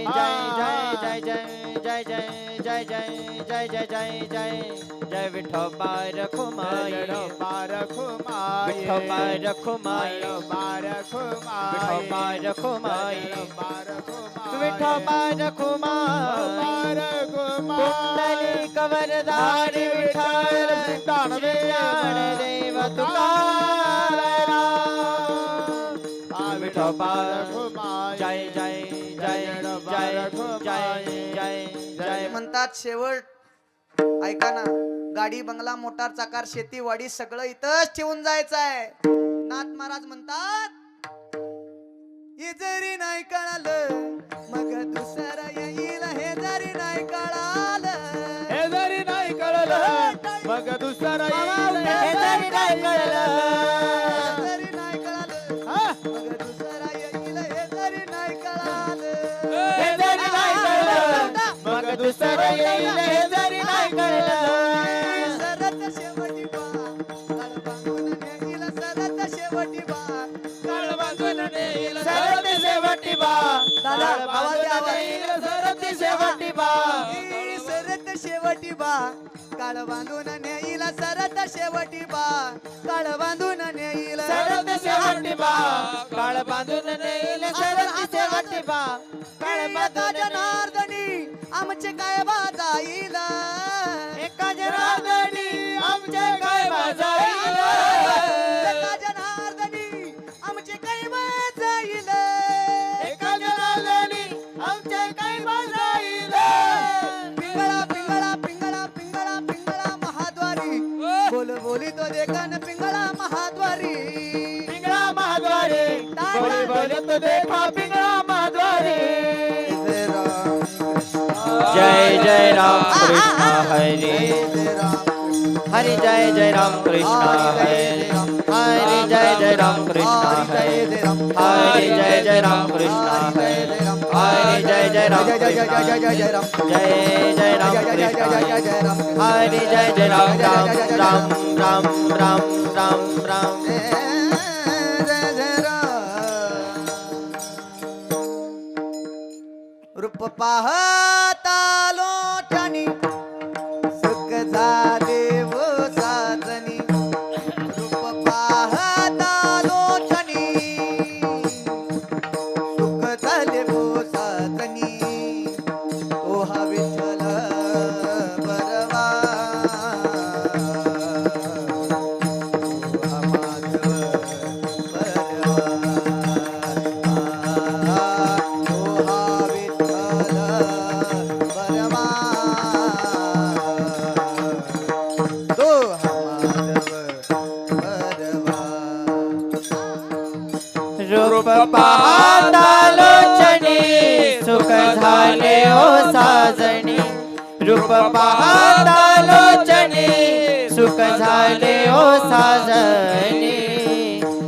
जय जय जय जय जय जय जय जय जय जय विठोबा रखुमाई विठोबा रखुमाई विठोबा रखुमाई विठोबा रखुमाई विठोबा रखुमाई कुंडली कवरधारी विठ्ठल ज्ञान देव तुकाराम विठोबा जय जय जय जय जय जय जय म्हणतात शेवट ऐका ना, गाडी बंगला मोटार चाकार शेती वाडी सगळं इथंच ठेवून जायचं आहे. नाथ महाराज म्हणतात हे जरी नाही कळालं मग दुसरं येईल, हे जरी नाही कळालं, हे जरी नाही कळलं मग दुसरं येईल, हे जरी नाही कळलं जरी नाही कळालं मग दुसरं येईल, हे जरी नाही कळालं, हे जरी नाही कळलं मग दुसरं येईल, हे जरी नाही कळलं सरत शेवटी बा काळ बांधून नेईल, सरत शेवटी बा काळ बांधून नेईल, सरती शेवटी बा दादा, आवाज द्या, आवाज. सरती शेवटी बा सरत शेवटी बा काळ बांधून नेईल, सरत शेवटी बा काळ बांधून नेईल, सरत शेवटी बा काळ बांधून नेईल, सरती शेवटी बा काळ बांधून जनार्दनी आमचे काय बाजाईल, एका जनार्दनी आमचे काय बाजाईल, एका जनार्दनी आमचे काय बाजाईल, एका जनार्दनी आमचे काय बाजाईल, पिंगळा पिंगळा पिंगळा पिंगळा पिंगळा महाद्वारी बोल बोली तो देखन पिंगळा महाद्वारी, पिंगळा महाद्वारी बोली बोली तो देखा पिंगळा महाद्वारी. जय जय राम कृष्ण हरी हरि जय जय राम कृष्ण हरि हरि जय जय राम कृष्ण हरि हरि जय जय राम कृष्ण हरि हरि जय जय राम कृष्ण जय जय राम कृष्ण हरि जय जय राम राम राम राम राम राम राम. रूप पाहता लोटणी सुख झाले वो साजनी, रूप पाहता लोटणी सुख झाले वो साजनी, ओ हा विठ्ठल बरवा, ओ हा माधव बरवा, ओ हा विठ्ठल बरवा, तो हा माधव बरवा. रूप पाहता लोचनी सुख झाले ओ साजणी, रूप पाहता लोचनी सुख झाले ओ साजणी,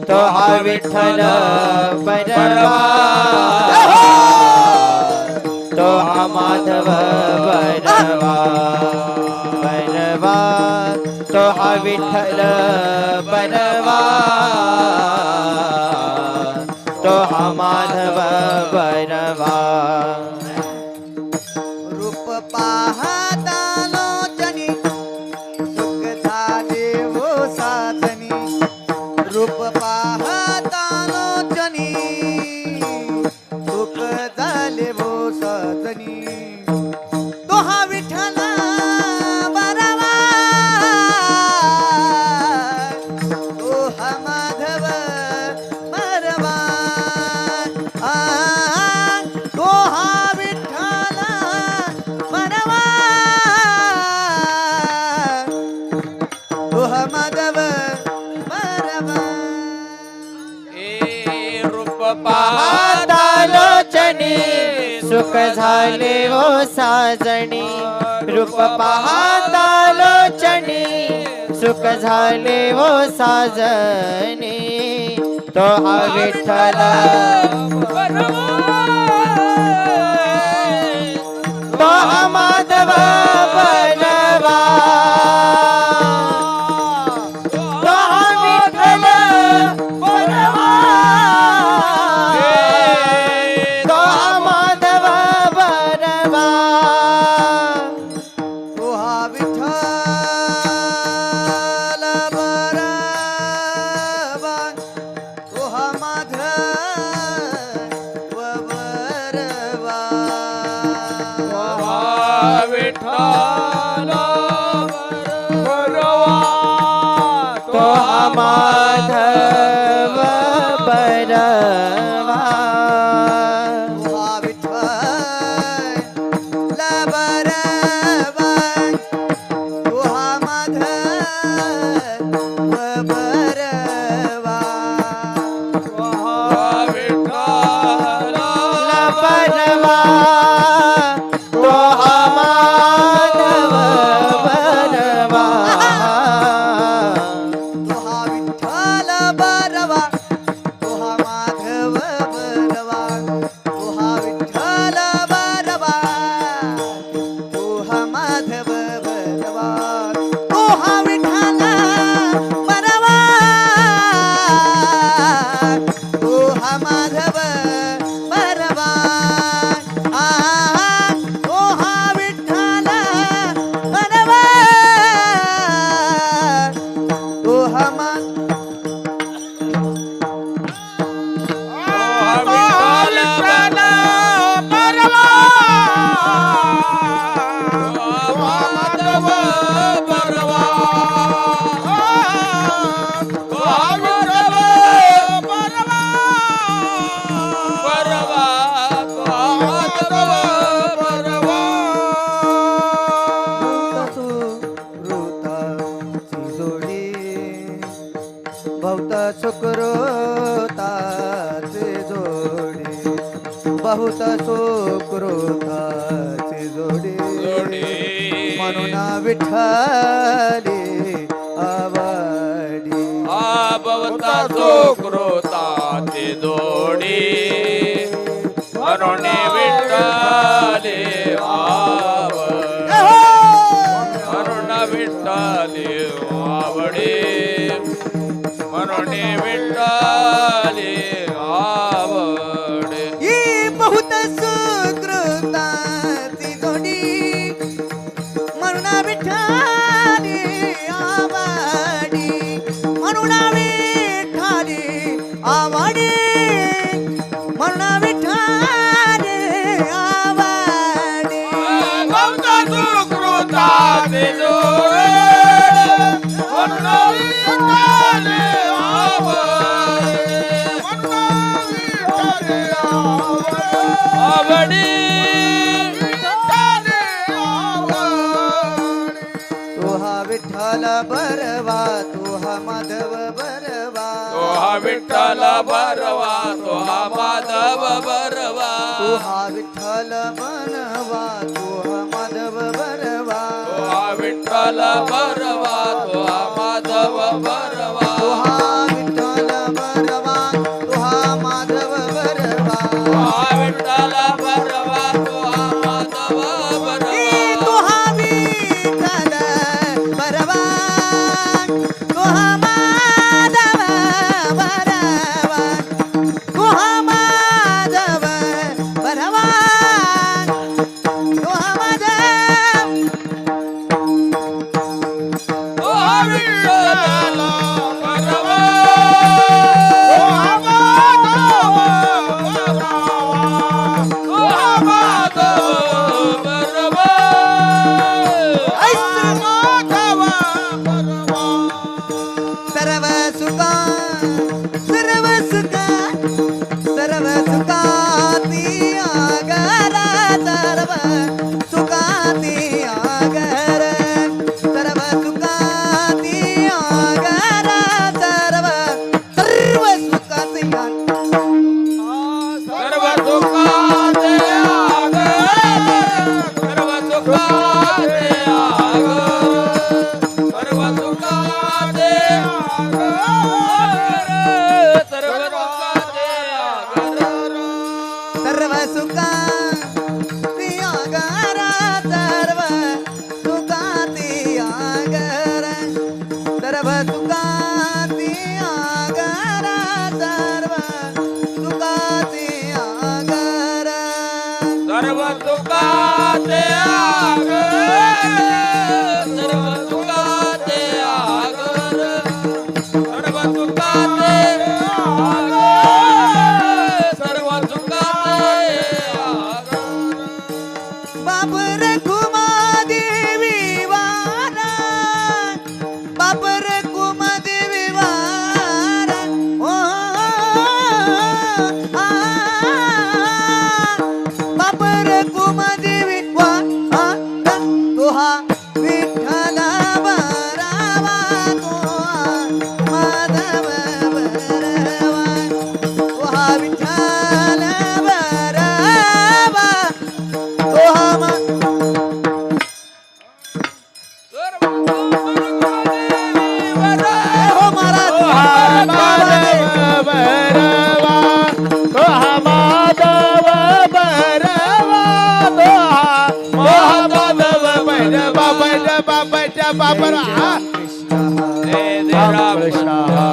तो हा विठ्ठल बरवा, तो हा माधव बरवा बरवा, तो हा विठ्ठल बरवा, तो हा माधव बरवा. रूप पाहता लोचनी सुख झाले वो साजनी, रूप पाहता लोचनी सुख झाले वो साजनी, तो हा विठ्ठल बरवा, तो हा माधव बरवा, तो हा विठ्ठल बरवा, तो हा माधव बरवा. रूप पाहता लोचनी सुख झाले ओ साजणी, रूप पाहता लोचनी सुख झाले ओ साजणी, तो हा विठ्ठल तो हा माधव बरवा, तो हा विठ्ठल बरवा, तो हा माधव बरवा तो हा माधव बरवा तो हा विठ्ठल बरवा तो हा माधव बरवा तो हा विठ्ठल बरवा तो हा माधव बरवा तो हा विठ्ठल बरवा तो हा माधव बरवा तो हा विठ्ठल बरवा तो हा मा बहुत सुकृताची जोडी म्हणून विठ्ठली आवडी भवता सुकृताची जोडी म्हणून विठ्ठले म्हणून विठ्ठले आवडे म्हणून विठ्ठले आवडे ही बहुत सुकृताची जोडी म्हणून विठ्ठली आवडी म्हणून विठ्ठली आवडी म्हणून विठ्ठली आवडी भवता सुकृताची जोडी म्हणून विठ्ठले आवडे तो हा विठ्ठल बरवा तो हा माधव बरवा तो हा विठ्ठल बरवा तो हा माधव बरवा तो हा विठ्ठल मनवा तो हा माधव बरवा तो हा विठ्ठल बरवा तो हा माधव बरवा तो हा विठ्ठल बरवा तो हा माधव बरवा तो हा विठ्ठल बरवा तो हा माधव बरवा तो हा विठ्ठल बरवा तो हा माधव बरवा तो हा माधव बरवा तो हा माधव तो हा विठ्ठल बरवा तो हा माधव तो हा माधव बरवा ऐसे माधव बरवा सर्व सुखा सर्व सुखा सर्व सुखाती आगर सर्व सुखाती आगर सर्व सुखाती आगर सर्व सर्व सुखाती सर्व सुखाचे आगर सर्व सुखाचे आगर सर्व सुखाचे आगर सर्व सुखाचे आगर सर्व सुखाती आगर सर्व सुखाती आगर सर्व सुखाती आगर सर्व सुखाती आगर सर्व सुखाचे आगर सर्व सुखाचे आगर सर्व सुखाचे आगर सर्व सुखाचे आगर बापर कुमादेवी वारा बापर कुमादेवी वारा ओ बापर कुमादेवी वारा तो हा विठ्ठल बरवा तो हा माधव बरवा तो हा विठ्ठल बरवा बापर जय जय राम कृष्ण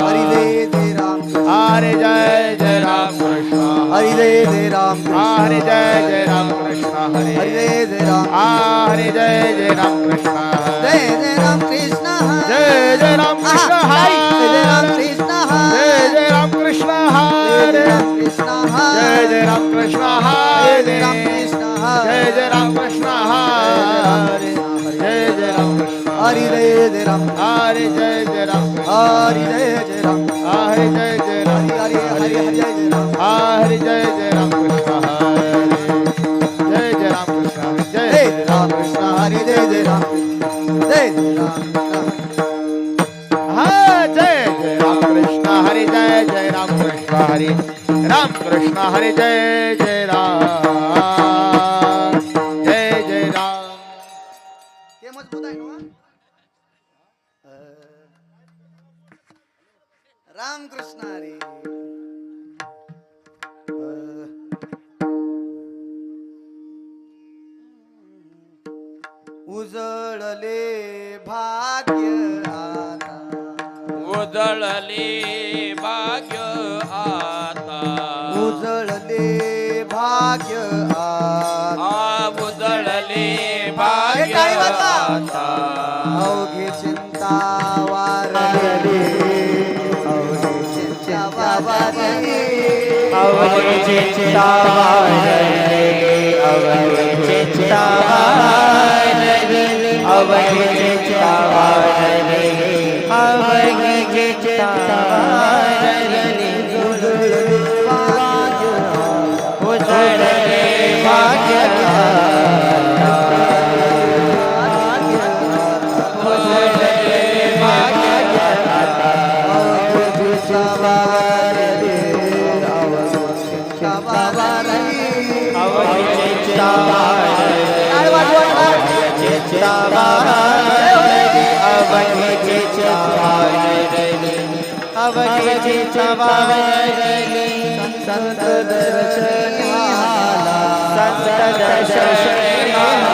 हरी जय जय राम हरे जय जय राम कृष्ण हरी जय जय राम हरे जय जय राम कृष्ण हरे हरी जय जय राम हरे जय जय राम कृष्ण जय जय राम कृष्ण जय जय राम कृष्ण जय जय राम कृष्ण जय जय राम कृष्ण जय हरे राम कृष्ण जय जय राम कृष्ण जय हरे जय राम कृष्ण जय जय राम कृष्ण हरे जय जय राम कृष्ण हरी जय जय राम हरे जय जय राम हरी जय जय राम हरे जय जय राम हरी हरी हरी जय जय राम हरे जय जय राम कृष्ण हरे जय जय राम कृष्ण जय जय जय राम कृष्ण हरी जय जय राम जय जय राम हा जय जय राम कृष्ण हरे जय जय राम कृष्ण हरे राम कृष्ण हरे जय जय राम जय जय राम हे मजबूत आहे ना राम कृष्ण हरी उजळले भाग्य आता उजळले भाग्य आता उजळले भाग्य आता उजळले भाग्य टाळी वाजवा. आता अवघे चिंता वारली अवघे चिंता वारली अवघे चिंता वारले अवघे चिंता वारले अवघे चिंता वारले अवघे चिंता वारले उजळले भाग्य संत दर्शनी हाला संत दर्शनी हाला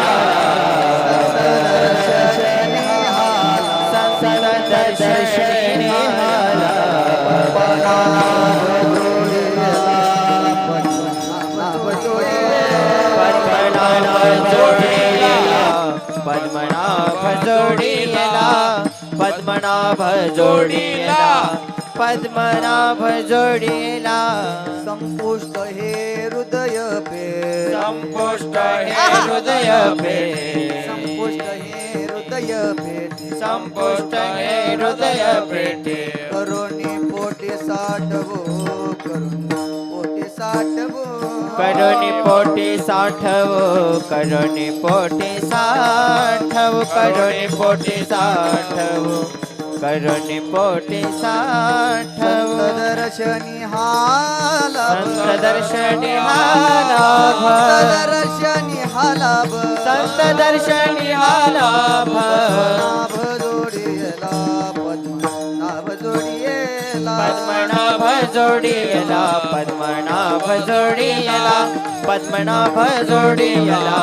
संत दर्शनी हाला पद्मनाभ जोडीला पद्मनाभ जोडीला पद्मनाभ जोडीला संपुष्ट हे हृदय पे संपुष्ट हे हृदय पे संपुष्ट हे हृदय पेटे संपुष्ट हे हृदय पेटे करोनी पोटे साठवो करुणी पोटे साठवो करुणी पोटी साठवो करुणी पोटी साठवो करुणी पोटी साठवो करुणी पोटी साठवो दर्शनी हालाभ संत दर्शनी हालाभ दर्शनी हालाभ संत दर्शनी हालाभ नाभ जोडियला पद्मनाभ जोडियला पद्मनाभ जोडीला पद्मनाभ जोडीला पद्मनाभ जोडीला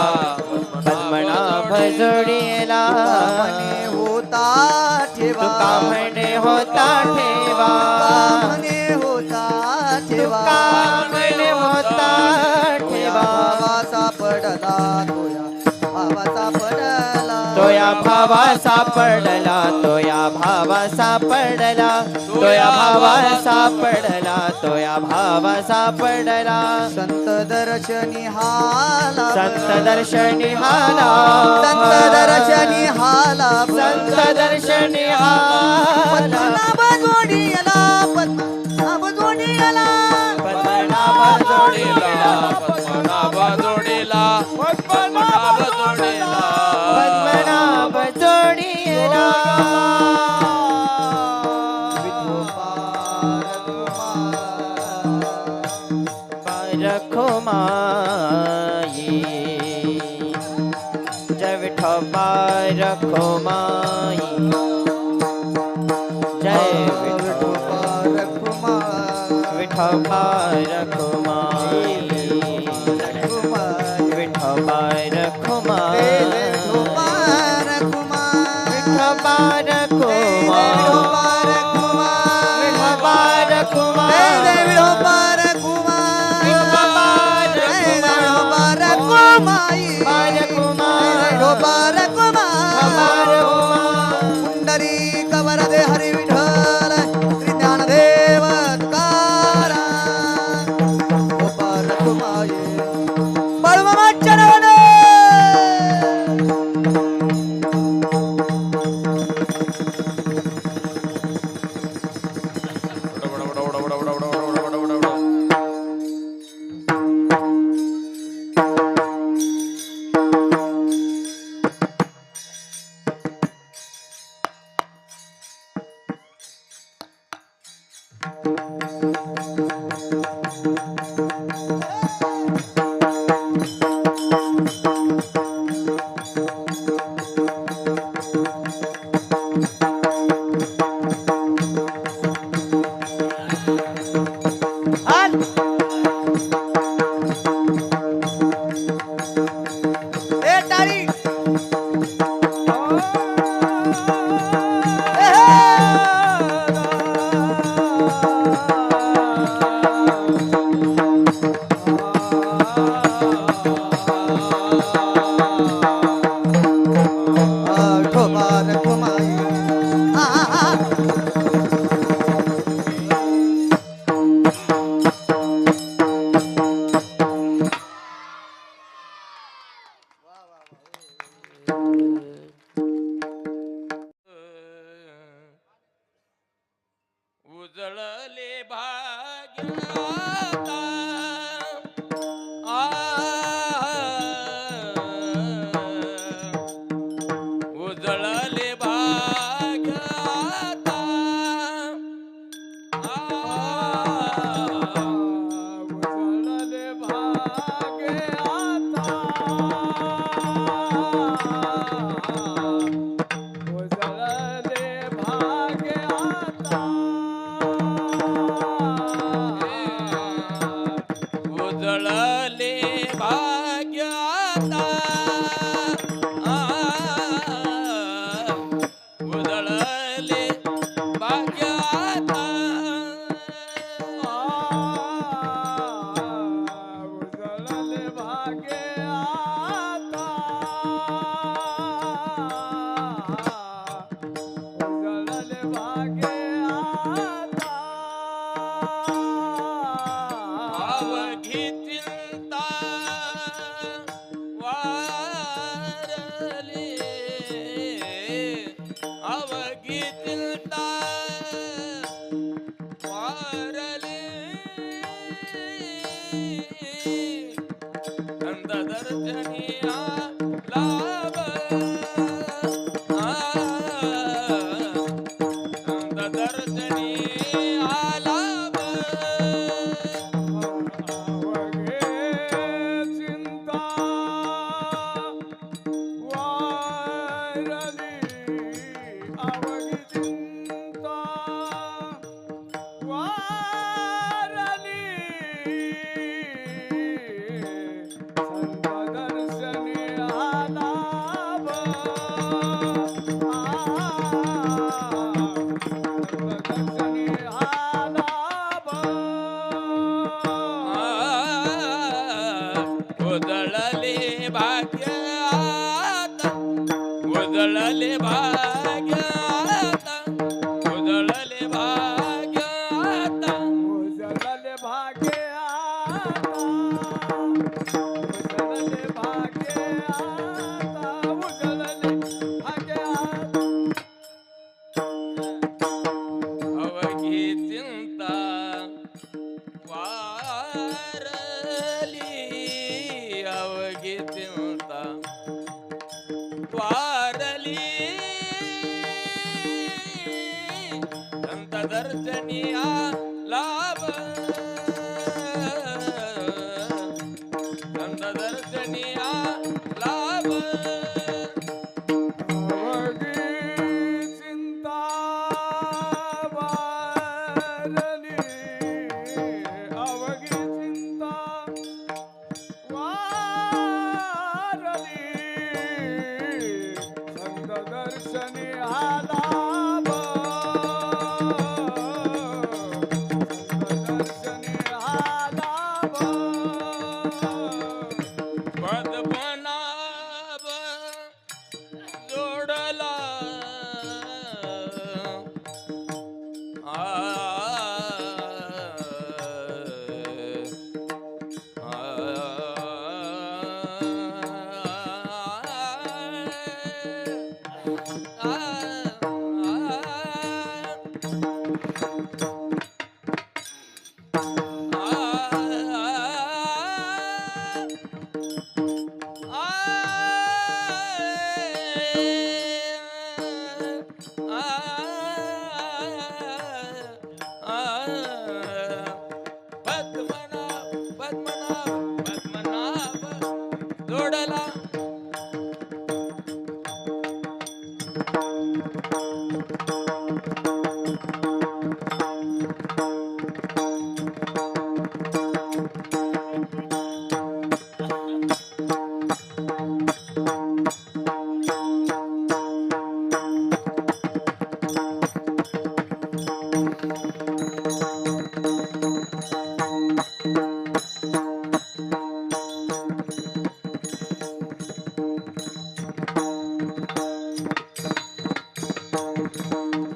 पद्मनाभ जोडीला मने होता ठेवा तुका म्हणे होता ठेवा मने होता ठेवा तुका म्हणे होता ठेवा भावा सापडला तोया भावा सापडला तोया भावा सापडला तोया भावा सापडला तोया भावा सापडला संत दर्शनी हाला संत दर्शनी हाला संत दर्शनी हाला संत दर्शनी हाला पद्मनाभ जोडियला पद्मनाभ जोडियला पद्मनाभ जोडीला पद्मनाभ जोडीला पद्मनाभ जोडीला पद्मनाभ जोडीला रखोमाई जय विठोबा रखोमाई जय विठोबा विठोबा रखोमाई विठोबा रखोमाई विठोबा कुमाई बार कुमा ढोबार बार उमा पुंडरी कवर दे हरी विठ्ठल श्री ज्ञानदेव तुकाराम ढोबार कुमाई बाळूमामाच्या नावानं हात ए टाळी ढोबार कुमाई उजळले भाग्याता आ उजळले भाग्याता उजळले उजळले भाग्याता उजळले भाग्याता उजळले भाग्याता उजळले भाग्याता अवघी चिंता वारली अवघी चिंता वारली कंद दर्शनिया लाभ कंद दर्शनिया लाभ चिंता वारली अवघी चिंता वारली संत दर्शनी आलाभ संत दर्शनी आलाभ उजळले भाग्याता उजळले भाग्याता उजळले भाग्याता उजळले भाग्याता उजळले भाग्याता उजळले भाग्याता अवघी चिंता वारली अवघी चिंता वारली संत दर्शनिया लाभ संत दर्शनिया लाभ अवघी चिंता वारली अवघी चिंता वारली संत दर्शनी आलाभ संत दर्शनी आलाभ जोडला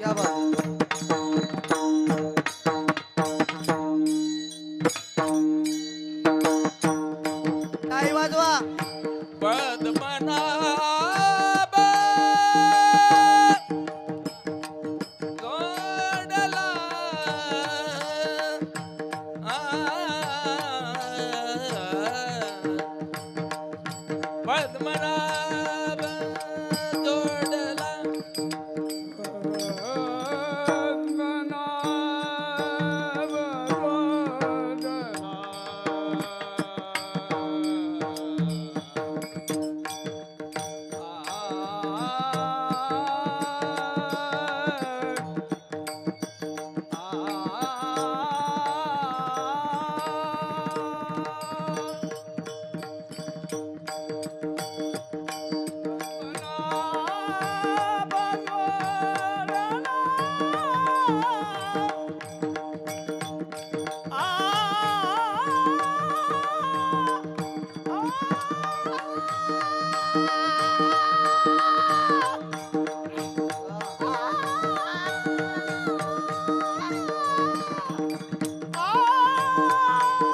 या बाजू टाळी वाजवा पद्मनाभ जोडला पद्मनाभ जोडला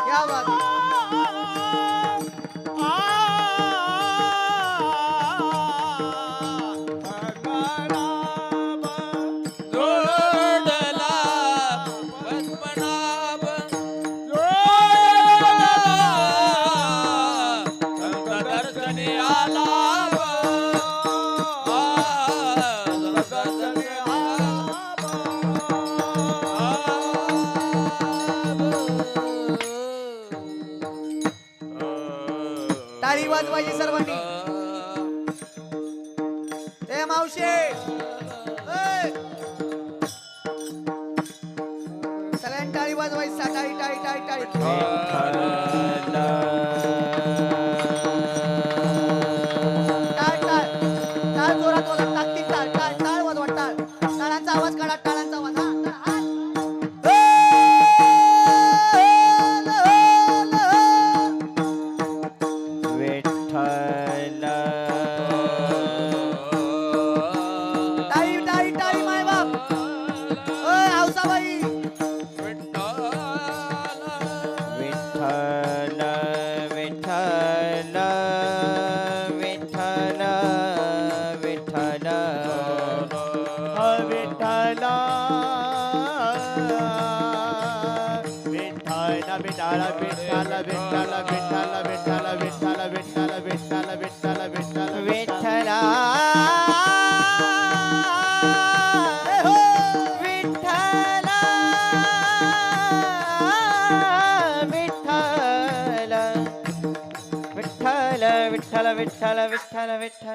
या बाजू जोडला पद्मनाभ संत दर्शनी आला संत दर्शनी टाळी वाजवायची सर्वांनी ए मावशी ए! सगळ्यांनी टाळी वाजवायची टाळी टाळी टाळी टाळी टाळ टाळ टाळ जोरात वाजवा टाकती टाळ टाळ टाळ वाजवा टाळ टाळांचा आवाज काढा टाळांचा आवाज हा टाळ, हा. विठ्ठल टाळी टाळी टाळी माय बाप ओय हौसाबाई विठ्ठल विठ्ठल विठ्ठल विठ्ठल विठ्ठल विठ्ठल विठ्ठल विठ्ठल विठ्ठल विठ्ठल विठ्ठल विठ्ठल विठ्ठल विठ्ठल विठ्ठल विठ्ठला विठ्ठला विठ्ठल विठ्ठल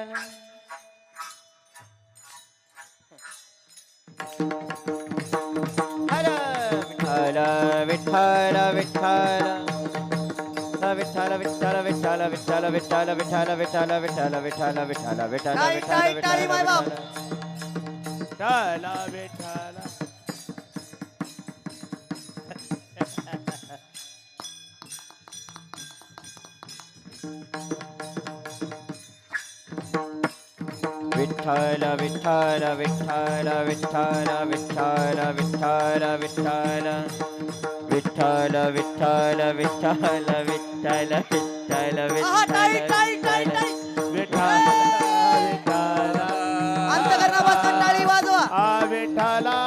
विठ्ठल विठ्ठल विठ्ठल विठ्ठल विठ्ठल विठ्ठल विठ्ठल विठ्ठल विठ्ठल विठ्ठल विठ्ठल विठ्ठल विठ्ठल विठ्ठल विठ्ठल विठ्ठल विठ्ठल टाळी टाळी टाळी माय बाप विठ्ठल विठ्ठल विठ्ठल विठ्ठल विठ्ठल विठ्ठल विठ्ठल विठ्ठल विठ्ठल विठ्ठल विठ्ठल विठ्ठल विठ्ठल विठ्ठल आहा, टाळी टाळी टाळी टाळी विठ्ठल विठ्ठल अंतकरणापासून टाळी वाजवा विठ्ठला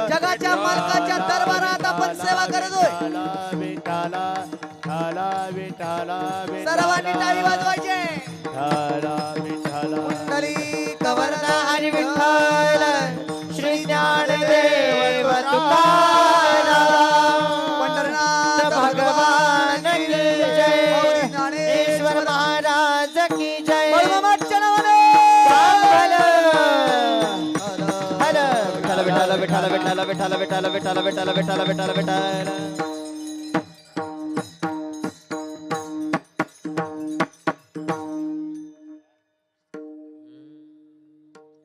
जगाच्या मालकाच्या दरबारात आपण सेवा करतोय विठ्ठला विठ्ठला विठ्ठला सर्वांनी टाळी वाजवायचे विठ्ठला कुंडली कवरदा हरी विठ्ठल श्री ज्ञानदेव तुकाराम पंढरनाथ भगवान की जय की जय बळमामाच्या नावाने हल विठाल विठाल विठाल विठाल विठाल विठाल विठाल विठाल विठाल विठाल विठाल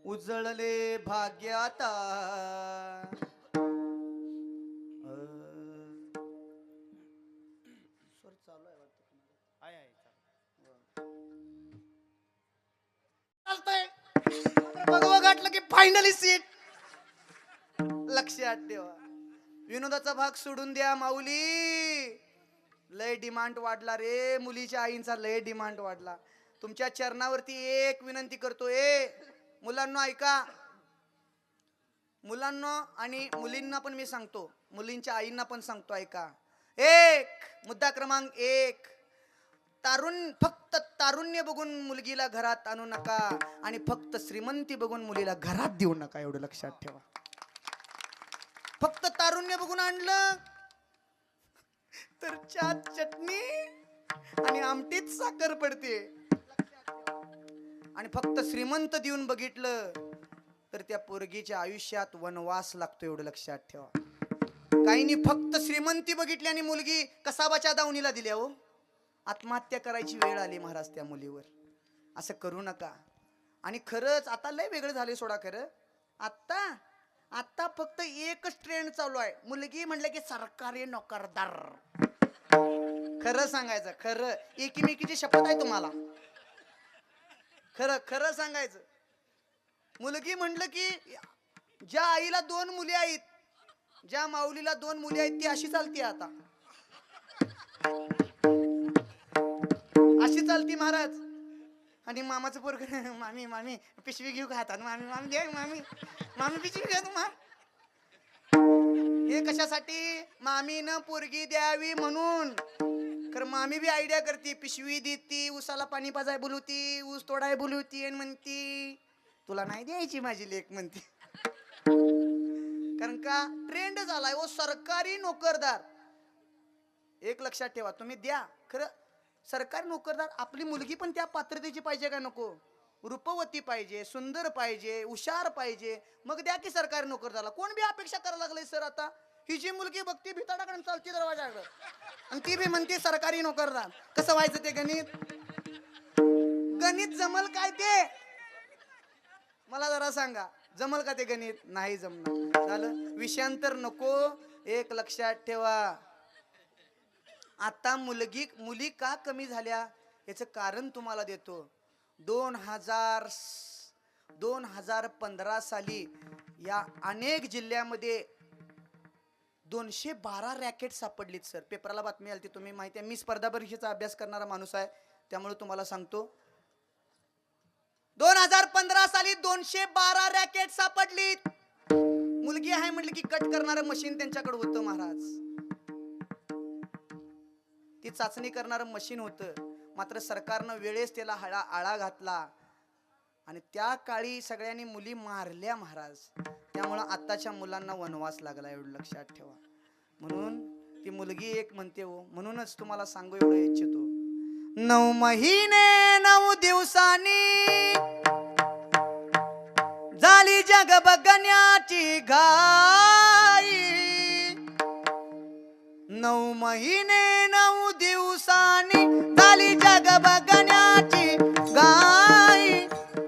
उजळले भाग्याता स्वर चालू आहे वाटतं. चालतंय भगवा गाठलं की फायनली सीट लक्षात ठेवा. विनोदाचा भाग सोडून द्या माऊली. लय डिमांड वाढला रे, मुलीच्या आईंचा लय डिमांड वाढला. तुमच्या चरणावरती एक विनंती करतो, मुलांना ऐका. मुलांना आणि मुलींना पण मी सांगतो, मुलींच्या आईंना पण सांगतो, ऐका. मुद्दा क्रमांक 1, फक्त तारुण्य बघून मुलगीला घरात आणू नका आणि फक्त श्रीमंती बघून मुलीला घरात देऊ नका, एवढं लक्षात ठेवा. फक्त तारुण्य बघून आणलं तर चाट चटणी आणि आमटीत साखर पडते, आणि फक्त श्रीमंत देऊन बघितलं तर त्या पोरगीच्या आयुष्यात वनवास लागतो, एवढं लक्षात ठेवा. काहींनी फक्त श्रीमंती बघितली आणि मुलगी कसाबाच्या दावणीला दिल्या, हो आत्महत्या करायची वेळ आली महाराज त्या मुलीवर. असं करू नका. आणि खरंच आता लय वेगळं झाले सोडा. खरं आता फक्त एकच ट्रेंड चालू आहे, मुलगी म्हटलं की सरकारी नोकरदार. खरं सांगायचं, खरं एकीमेकीची शपथ आहे तुम्हाला, खरं खरं सांगायचं. मुलगी म्हटलं की ज्या आईला 2 मुली आहेत, ज्या माऊलीला 2 मुली आहेत, ती अशी चालते आता, अशी चालती महाराज. आणि मामाचं पोरग मामी मामी पिशवी घेऊ का हातात, मामी मामी दे मामी मामी पिशवी घ्या तुम्हा. हे कशासाठी? मामीनं पोरगी द्यावी म्हणून. खरं मामी बी आयडिया करते, पिशवी देती, ऊसाला पाणी पाजाय बोलवती, ऊस तोडाय बोलवती आणि म्हणती तुला नाही द्यायची माझी लेक म्हणती. कारण का ट्रेंड झालाय ओ सरकारी नोकरदार. एक लक्षात ठेवा, तुम्ही द्या, खरं सरकारी नोकरदार आपली मुलगी पण त्या पात्रतेची पाहिजे का नको? रूपवती पाहिजे, सुंदर पाहिजे, हुशार पाहिजे, मग द्या की सरकारी नोकरदारला. कोण बी अपेक्षा करायला लागले सर आता. ही जी मुलगी बघती भिताडाकडे चालती दरवाजाकडे आणि ती बी म्हणते सरकारी नोकरदार. कसं व्हायचं ते गणित? गणित जमल काय ते मला जरा सांगा, जमल का ते गणित? नाही जमणार. झालं, विषयांतर नको. एक लक्षात ठेवा, आता मुली का कमी झाल्या याचं कारण तुम्हाला देतो. 2015 साली या अनेक जिल्ह्यामध्ये 212 रॅकेट सापडलीत सर. पेपरला बातमी आली, तुम्ही माहिती आहे. मी स्पर्धा परीक्षेचा अभ्यास करणारा माणूस आहे, त्यामुळे तुम्हाला सांगतो. 2015 साली 212 रॅकेट सापडलीत. मुलगी आहे म्हटलं की कट करणारं मशीन त्यांच्याकडे होतं महाराज. ती चाचणी करणारं मशीन होतं, मात्र सरकारनं वेळेस त्याला आळा घातला आणि त्या काळी सगळ्यांनी मुली मारल्या महाराज. त्यामुळं आताच्या मुलांना वनवास लागला, एवढं लक्षात ठेवा. म्हणून ती मुलगी एक म्हणते हो, म्हणूनच तुम्हाला सांगू एवढं इच्छितो. 9 महिने 9 दिवसांनी झाली जग बघण्याची घाई. 9 महिने 9 दिवसांनी झाली जग बघण्याची घाई.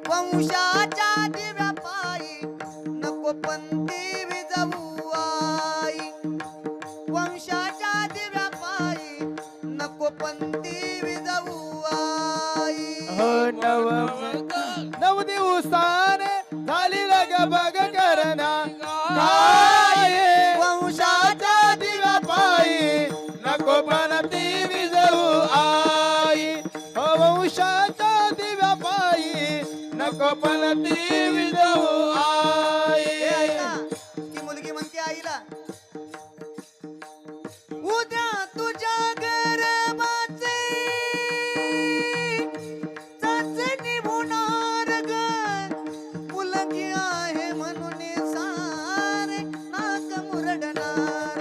वंशाच्या दिव्या पायी नको पंथी विजवू आई. वंशाच्या दिव्या पायी नको पंथी विजवू आई. 9 दिवसाने झाली लग बग करना काय. वंशाच्या दिव्या पायी नको पणती विजवू आई. वंशाच्या दिव्या पायी नको पणती विजवू आई. ती मुलगी म्हणते आईला, उद्या तुझ्या गर्भाचे चाचणी होणार ग. मुलगी आहे म्हणून सारे नाक मुरडणार.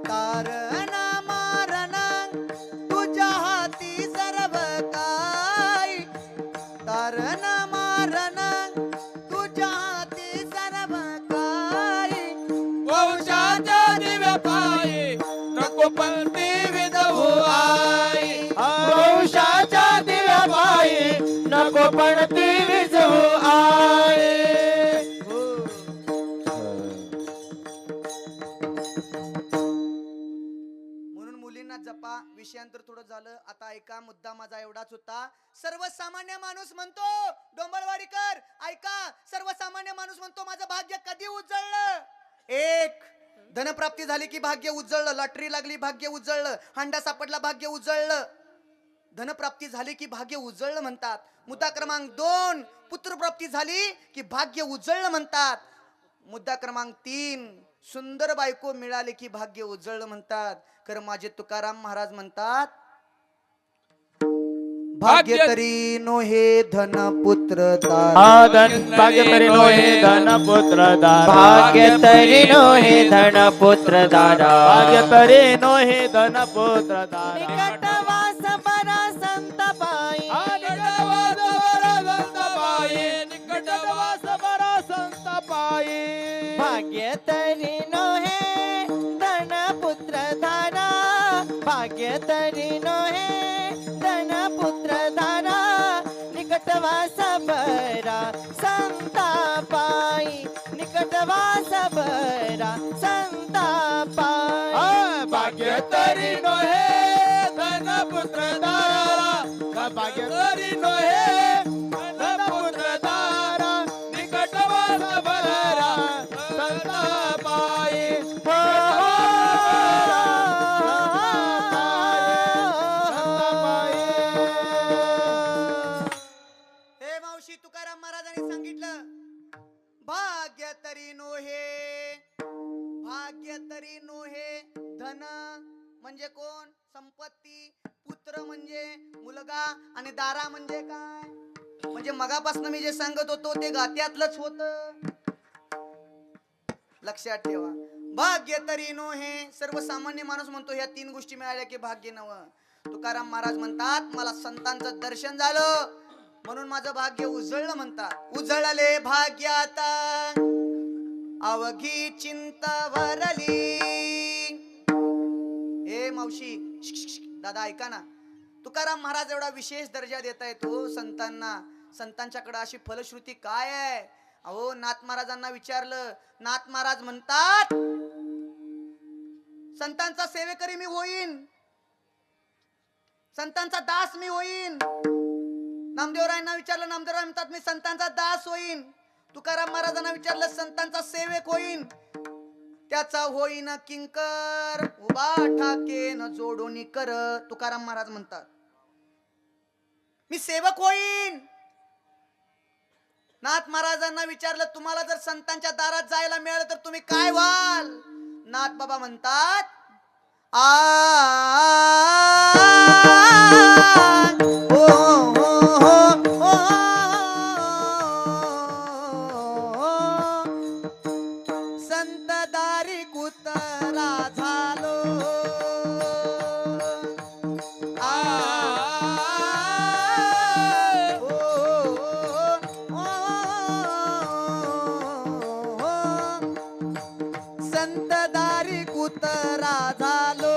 तारणा मारणा तुझ्या हाती सर्व काय. पडती विजू आई. म्हणून मुलींना जपा. विषयांतर थोडं झालं, आता ऐका. मुद्दा माझा एवढाच होता. सर्वसामान्य माणूस म्हणतो, डोंबळवाडीकर ऐका, सर्वसामान्य माणूस म्हणतो माझं भाग्य कधी उजळलं. एक, धनप्राप्ती झाली की भाग्य उजळलं. लॉटरी लागली भाग्य उजळलं. हांडा सापडला भाग्य उजळलं. धनप्राप्ती झाली की भाग्य उजळलं म्हणतात. मुद्दा क्रमांक 2, पुत्रप्राप्ती झाली की भाग्य उजळलं म्हणतात. मुद्दा क्रमांक 3, सुंदर बायको मिळाली की भाग्य उजळलं म्हणतात. खरं माझे तुकाराम महाराज म्हणतात, भाग्य तरी नोहे धन पुत्र दार. भाग्य तरी नोहे धन पुत्र दार. भाग्य तरी नोहे धन पुत्र दारा. भाग्य तरी नोहे धन पुत्र दार. निकटवास बरा संत बाई. निकटवास बरा संत पायी. निकटवास बरा संत पायी. भाग्य तरी नोहे धन पुत्र दारा. भाग्य तरी नोहे धन पुत्र दारा. निकटवास बरा संता पाई. निकटवास बरा संता पाई. भाग्य तरी नोहे धन पुत्र दारा. भाग्य तरी नोहे धन पुत्र दारा. निकटवास बरा संत पायी. हे मावशी, तुकाराम महाराजांनी सांगितलं, भाग्य तरी नोहे. भाग्य तरी नोहे. धन म्हणजे कोण? संपत्ती. पुत्र म्हणजे मुलगा. आणि दारा म्हणजे काय? म्हणजे मगापासून मी जे सांगत होतो ते गात्यातलंच होत. लक्षात ठेवा. भाग्य तरी नोहे. सर्वसामान्य माणूस म्हणतो ह्या 3 गोष्टी मिळाल्या की भाग्य नव. तुकाराम महाराज म्हणतात, मला संतांचं दर्शन झालं म्हणून माझं भाग्य उजळलं म्हणतात. उजळले भाग्यात अवघी चिंता भरली. ए मावशी, दादा ऐका ना. तुकाराम महाराज एवढा विशेष दर्जा देता येतो संतांना. संतांच्याकडे अशी फलश्रुती काय आहे? अहो, नाथ महाराजांना विचारलं. नाथ महाराज म्हणतात, संतांचा सेवेकरी मी होईन. संतांचा दास मी होईन. नामदेवरायांना विचारलं, नामदेवराय म्हणतात मी संतांचा दास होईन. तुकाराम महाराजांना विचारलं, संतांचा सेवक होईन. त्याचा होईन किंकर उभा ठाकेन जोडून कर. तुकाराम महाराज म्हणतात मी सेवक होईन. नाथ महाराजांना विचारलं, तुम्हाला जर संतांच्या दारात जायला मिळालं तर तुम्ही काय व्हाल? नाथ बाबा म्हणतात, संत दारी कुतरा झालो. संत दारी कुतरा झालो.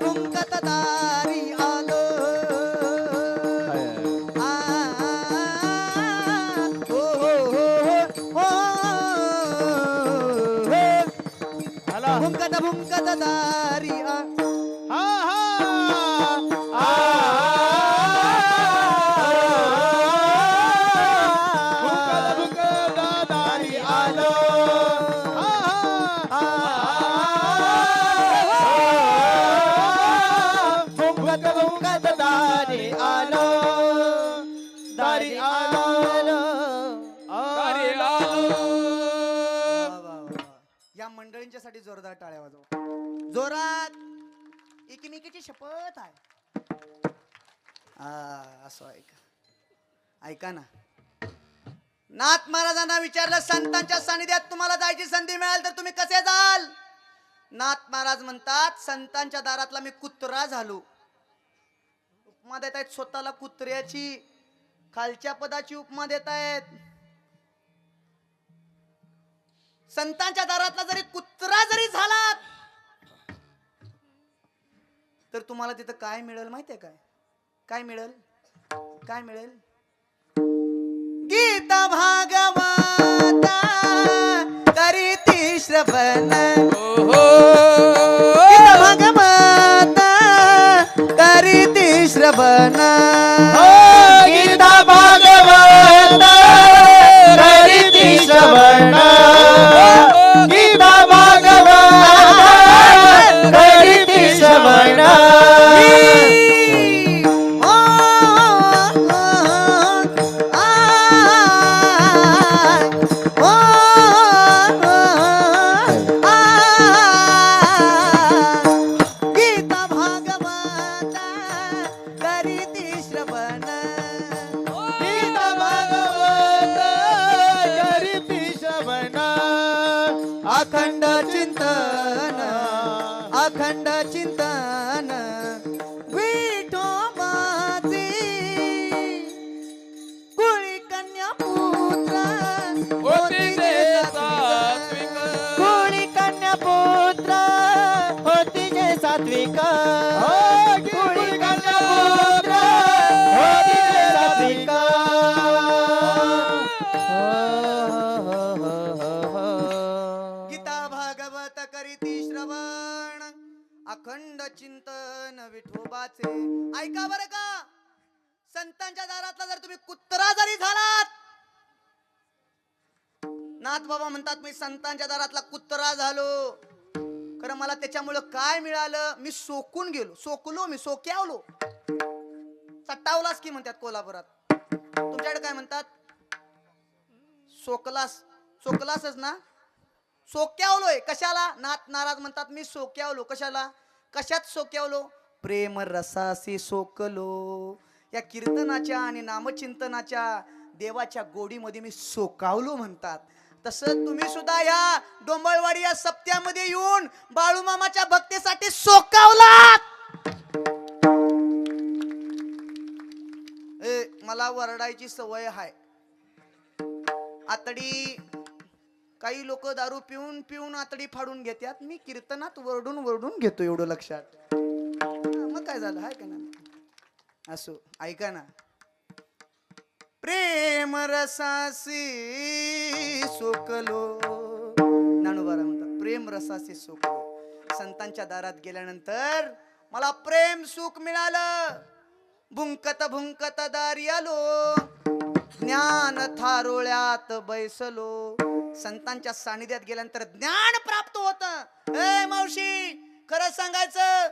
भुंकत दारी आलो आ, हो, हो, हो, हो, हो. भुंकत दारी आ दारी आलो. या मंडळींच्यासाठी जोरदार टाळ्या वाजवा जोरात एकमेकीची शपथ आहे असं ऐका ना नाथ महाराजांना विचारलं संतांच्या सानिध्यात तुम्हाला जायची संधी मिळाल तर तुम्ही कसे जाल नाथ महाराज म्हणतात संतांच्या दारातला मी कुत्रा झालो उपमा देत आहेत स्वतःला कुत्र्याची खालच्या पदाची उपमा देत आहेत संतांच्या दारातला जरी कुत्रा जरी झालात तर तुम्हाला तिथं काय मिळेल माहितीये काय मिळेल काय मिळेल गीता भागवता करीती श्रवण गीता भागवता करीती श्रवण गीता भागवत करीती श्रवण गीता भागवत करीती श्रवण गीता भागवता करीती श्रवण गीता भागवत करीती श्रवण अखंड चिंतन विठोबाचे कुळी कन्या पुत्र होती ते सात्विक. कोणी कन्या पुत्र होती जे सात्विक कोणी कन्या पुत्र होती जे सात्विक गीता भागवत करीती श्रवण अखंड चिंतन विठोबाचे ऐका बरं का संतांच्या दारातला जर तुम्ही कुत्रा जरी झालात नाथ बाबा म्हणतात मी संतांच्या दारातला कुत्रा झालो खरं मला त्याच्यामुळं काय मिळालं मी सोकलो मी सोक्यावलो चट्टावलास की म्हणतात कोल्हापुरात तुमच्याकडे काय म्हणतात सोकलासच ना सोक्यावलोय कशाला नाथ नाराज म्हणतात मी सोक्यावलो कशाला कशात सोक्यावलो प्रेम रसासी सोकलो या कीर्तनाच्या आणि नामचिंतनाच्या देवाच्या गोडीमध्ये मी सोकावलो म्हणतात तसं तुम्ही सुद्धा या डोंबळवाडी या सप्त्यामध्ये येऊन बाळूमामाच्या भक्तीसाठी सोकावलात मला वरडायची सवय आहे आतडी काही लोक दारू पिऊन पिऊन आतडी फाडून घेतात मी कीर्तनात वरडून घेतो एवढं लक्षात मग काय झालं हाय का ना असो ऐका ना प्रेम रसासी सोकलो ज्ञानोबारा म्हणतात प्रेम रसासी सोकलो संतांच्या दारात गेल्यानंतर मला प्रेम सुख मिळालं भुंकत दारी आलो ज्ञान थारोळ्यात बैसलो संतांच्या सानिध्यात गेल्यानंतर ज्ञान प्राप्त होतं ए मावशी खरं सांगायचं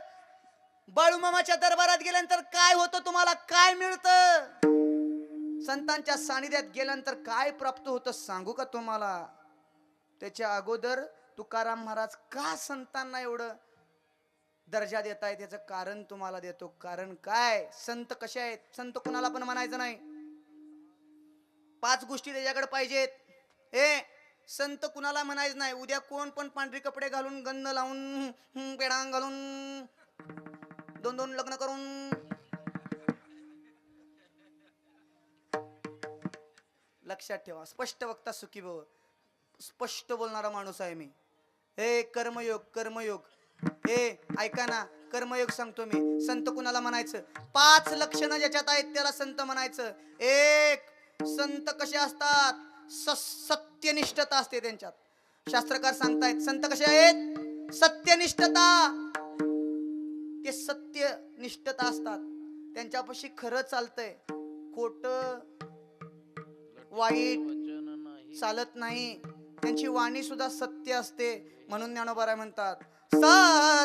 बाळूमामाच्या दरबारात गेल्यानंतर काय होतं तुम्हाला काय मिळतं संतांच्या सानिध्यात गेल्यानंतर काय प्राप्त होतं सांगू का तुम्हाला त्याच्या अगोदर तुकाराम महाराज का संतांना एवढं दर्जा देत आहे त्याचं कारण तुम्हाला देतो कारण काय संत कसे आहेत संत कुणाला पण म्हणायचं नाही 5 गोष्टी त्याच्याकडे पाहिजेत संत कुणाला म्हणायचं नाही उद्या कोण पण पांढरी कपडे घालून गंध लावून पेडांग घालून 2 लग्न करून लक्षात ठेवा स्पष्ट वक्ता सुखी भव स्पष्ट बोलणारा माणूस आहे मी कर्मयोग ऐका ना कर्मयोग सांगतो मी. संत कुणाला म्हणायचं? 5 लक्षणं ज्याच्यात आहेत त्याला संत म्हणायचं. एक, संत कसे असतात? सत्यनिष्ठता असते त्यांच्यात. शास्त्रकार सांगतायत संत कसे आहेत? सत्यनिष्ठता. ते सत्यनिष्ठता असतात. त्यांच्यापाशी खरं चालतंय, खोट वाईट चालत नाही. त्यांची वाणी सुद्धा सत्य असते. म्हणून ज्ञानोबा म्हणतात साचानी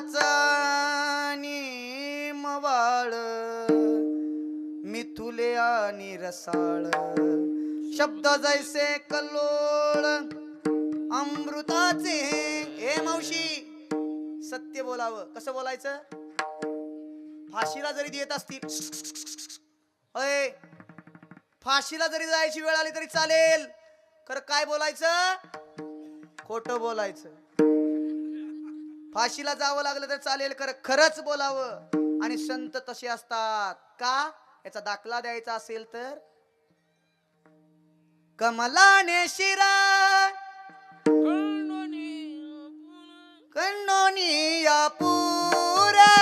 मवाळ मिथुले आणि रसाळ शब्द जैसे कल्लोळ अमृताचे. हे मावशी, सत्य बोलावं. कसं बोलायचं? फाशीला जरी देत असतील, अय फाशीला जरी जायची वेळ आली तरी चालेल, खरं काय बोलायचं? खोटं बोलायचं. फाशीला जावं लागलं तर चालेल, खरंच बोलावं. आणि संत तसे असतात का? याचा दाखला द्यायचा असेल तर कमलाने शिरा कण्णोनी या पुरा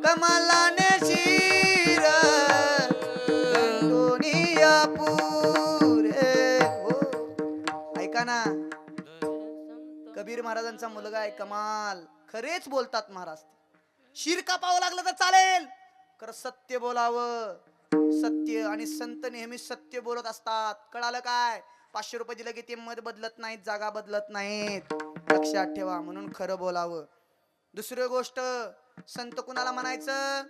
कमलाने शिर कण्णोनी या पुरे. हो, ऐका ना, कबीर महाराजांचा मुलगा आहे कमाल. खरेच बोलतात महाराज. शिर कापावं लागलं तर चालेल, खरं सत्य बोलावं. सत्य. आणि संत नेहमी सत्य बोलत असतात. कळालं काय? 500 रुपये दिलं की ते मत बदलत नाहीत, जागा बदलत नाहीत. लक्षात ठेवा. म्हणून खरं बोलावं. दुसरी गोष्ट, संत कुणाला म्हणायचं?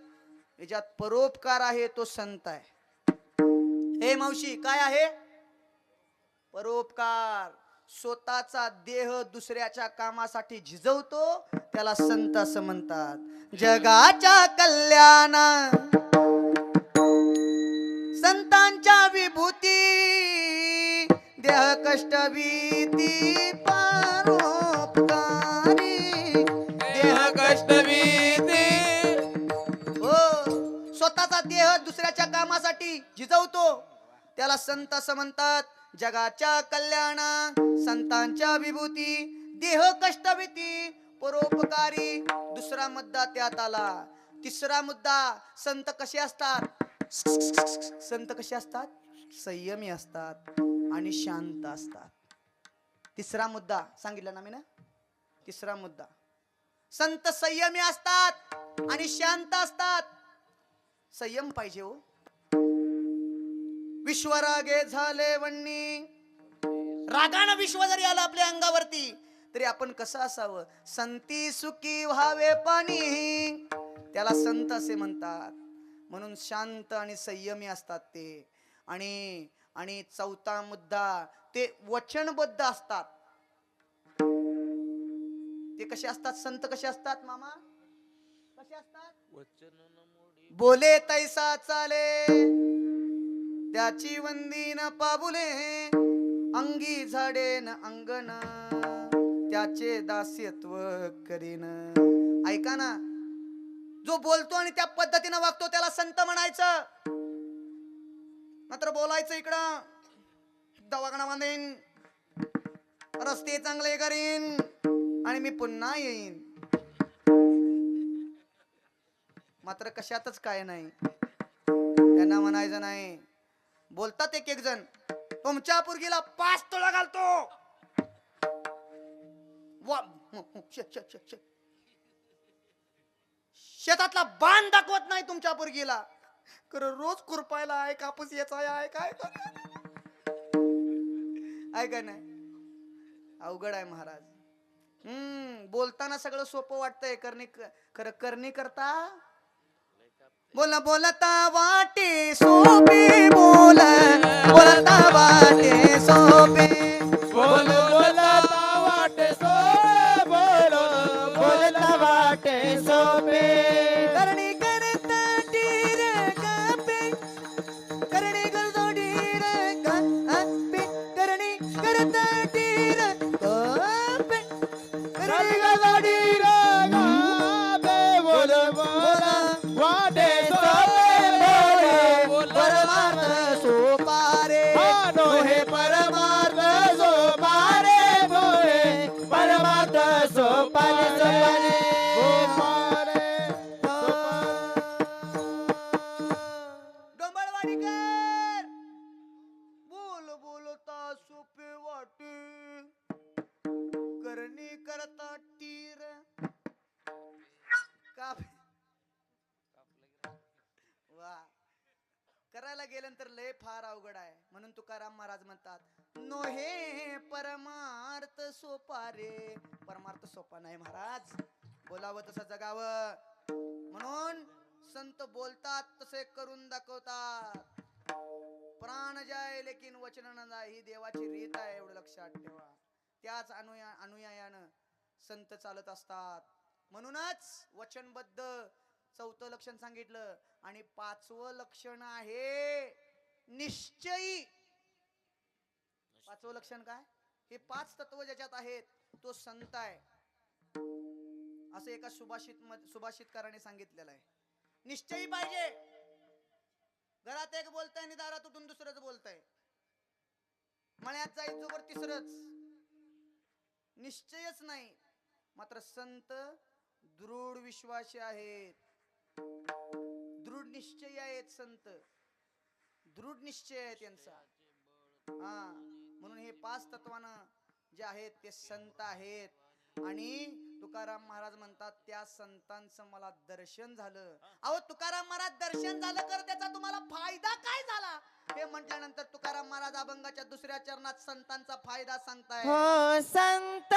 याच्यात परोपकार आहे तो संत आहे. हे मावशी, काय आहे? परोपकार. स्वतःचा देह दुसऱ्याच्या कामासाठी झिजवतो त्याला संत असं म्हणतात. जगाच्या कल्याणा संतांच्या विभूती देह कष्ट भीती परोपकारी देह कष्ट भीती. हो, स्वतःचा देह दुसऱ्याच्या कामासाठी झिजवतो त्याला संत असं म्हणतात. जगाच्या कल्याणा संतांच्या विभूती देह कष्ट भीती परोपकारी. दुसरा मुद्दा त्यात आला. तिसरा मुद्दा, संत कसे असतात? संत कसे असतात? संयमी असतात आणि शांत असतात. तिसरा मुद्दा सांगितला ना मी ना. तिसरा मुद्दा, संत संयमी असतात आणि शांत असतात. संयम पाहिजे हो. विश्वरागे झाले वन्नी. रागानं विश्व जरी आलं आपल्या अंगावरती तरी आपण कसं असावं? संती सुखी व्हावे पाणी, त्याला संत असे म्हणतात. म्हणून शांत आणि संयमी असतात ते. आणि चौथा मुद्दा, ते वचनबद्ध असतात. ते कसे असतात? संत कसे असतात मामा? कसे असतात? बोले तैसा चाले त्याची वंदी न पाबुले अंगी झाडे न अंगण त्याचे दास्यत्व करीन. ऐका ना, जो बोलतो आणि त्या पद्धतीने वागतो त्याला संत म्हणायचं. मात्र बोलायचं इकडं दवाखाना बांधेन, रस्ते चांगले करीन आणि मी पुन्हा येईन, मात्र कशातच काय नाही. त्यांना म्हणायचं नाही. बोलतात एक जण, तुमच्या पोरगीला 5 तोळा घालतो. शेतातला बाण दाखवत नाही तुमच्या पोरगीला, रोज खुरपायला आहे, कापूस याचा आहे, काय का नाही? अवघड आहे महाराज. बोलताना सगळं सोपं वाटतंय, करणी करता बोलता वाटे सोपे बोलता वाटे सोपे बोलता वाटे बोलता वाटे सोपे करणी करता ढीर कापे करणी करतो ढीर कापे करणी करता ढीर कापे करणी करतो ढीर कापे बोल वाटे परमार्थ सोपारे हे परमार्थ सोपारे बोले परमार्थ सोपारे करायला गेल्यानंतर लय फार अवघड आहे. म्हणून तुकाराम महाराज म्हणतात नोहे परमार्थ सोपा रे. परमार्थ सोपा नाही महाराज, बोलावं तसं जगावं. म्हणून संत बोलतात तसे करून दाखवतात. प्राण जाय लेकिन वचन न जाय, ही देवाची रीत आहे, एवढं लक्षात ठेवा. त्याच अनुयायानं संत चालत असतात. म्हणूनच वचनबद्ध चौथं लक्षण सांगितलं. आणि 5वं लक्षण आहे निश्चयी. 5वं लक्षण काय? हे 5 तत्व ज्याच्यात आहेत तो संत आहे, असं एका सुभाषितकाराने सांगितलेलं आहे. निश्चयी पाहिजे. घरात एक बोलताय आणि दारात उठून दुसरंच बोलताय, मळ्यात जायचं वर तिसरंच. निश्चयच नाही. मात्र संत दृढ विश्वासी आहेत, दृढ निश्चयी आहेत. संत दृढ निश्चय आहे त्यांचा. म्हणून हे 5 तत्वानं जे आहेत ते संत आहेत. आणि तुकाराम महाराज म्हणतात त्या संतांचं मला दर्शन झालं. अहो तुकाराम महाराज दर्शन झालं कर त्याचा तुम्हाला फायदा काय झाला हे म्हटल्यानंतर तुकाराम महाराज अभंगाच्या 2ऱ्या चरणात संतांचा फायदा सांगताय. हो संत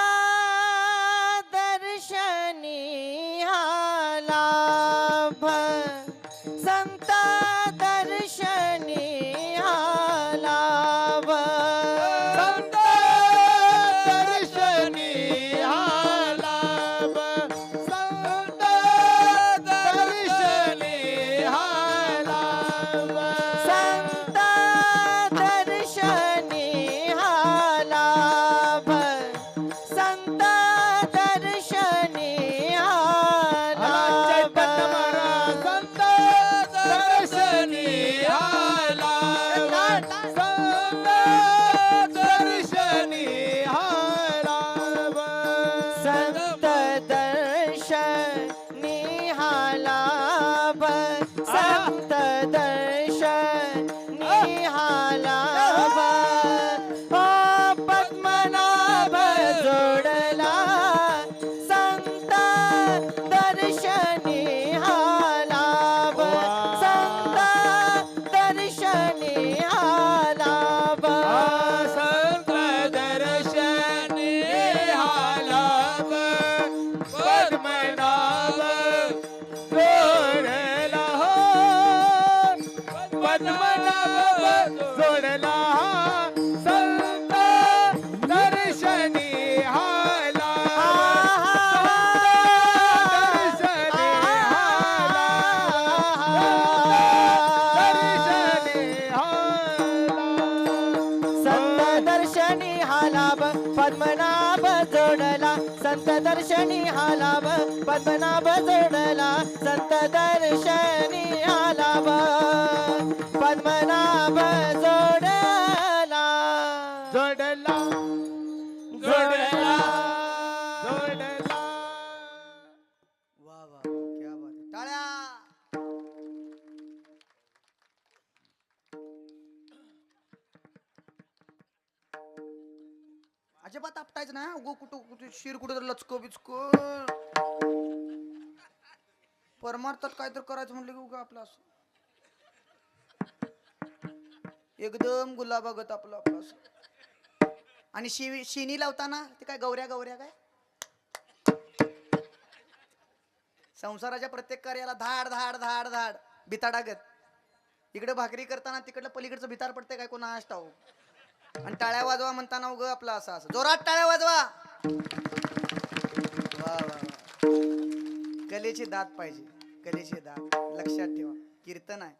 दर्शनी हा लाभ, संत दर्शनी हा लाभ, संत दर्शनी हा लाभ, संत दर्शनी हा लाभ, संत दर्शनी हा लाभ, संत दर्शनी हा लाभ. चैतन्य महाराज संत दर्शनी हा लाभ, संत दर्शनी हा लाभ, संत दर्शनी हा लाभ, संत दर्शनी हा लाभ. ओ पद्मनाभ जोडला संत दर्शनी हा लाभ, संत दर्शनी हा लाभ. संत दर्शनी हा लाभ, पद्मनाभ जोडला हो, पद्मनाभ जोडला संत दर्शनी हा लाभ, दर्शनी हा लाभ, संत दर्शनी हा लाभ, पद्मनाभ जोडला. संत दर्शनी हा लाभ, पद्मनाभ जोडला. संत दर्शनी हा लाभ, पद्मनाभ जोडला. जोडला जोडला. वा वा क्या बात आहे. टाळ्या. अजिबात आपटायचं ना. उगो कुठं शिर कुठं लचको बिचको. परमार्थात काहीतरी करायचं म्हणलं की उगा आपलं असं एकदम गुलाबागत आपलं आपलं असं. आणि शिनी लावताना ते काय गौऱ्या गौऱ्या काय संसाराच्या प्रत्येक कार्याला धाड धाड धाड धाड बिताडागत. इकडे भाकरी करताना तिकडलं पलीकडचं भितार पडते काय कोणा ठाऊ. आणि टाळ्या वाजवा म्हणताना उग आपलं असं असं जोरात टाळ्या वाजवा. वा वा. कलेची दात पाहिजे, कलेची दात. लक्षात ठेवा कीर्तन आहे,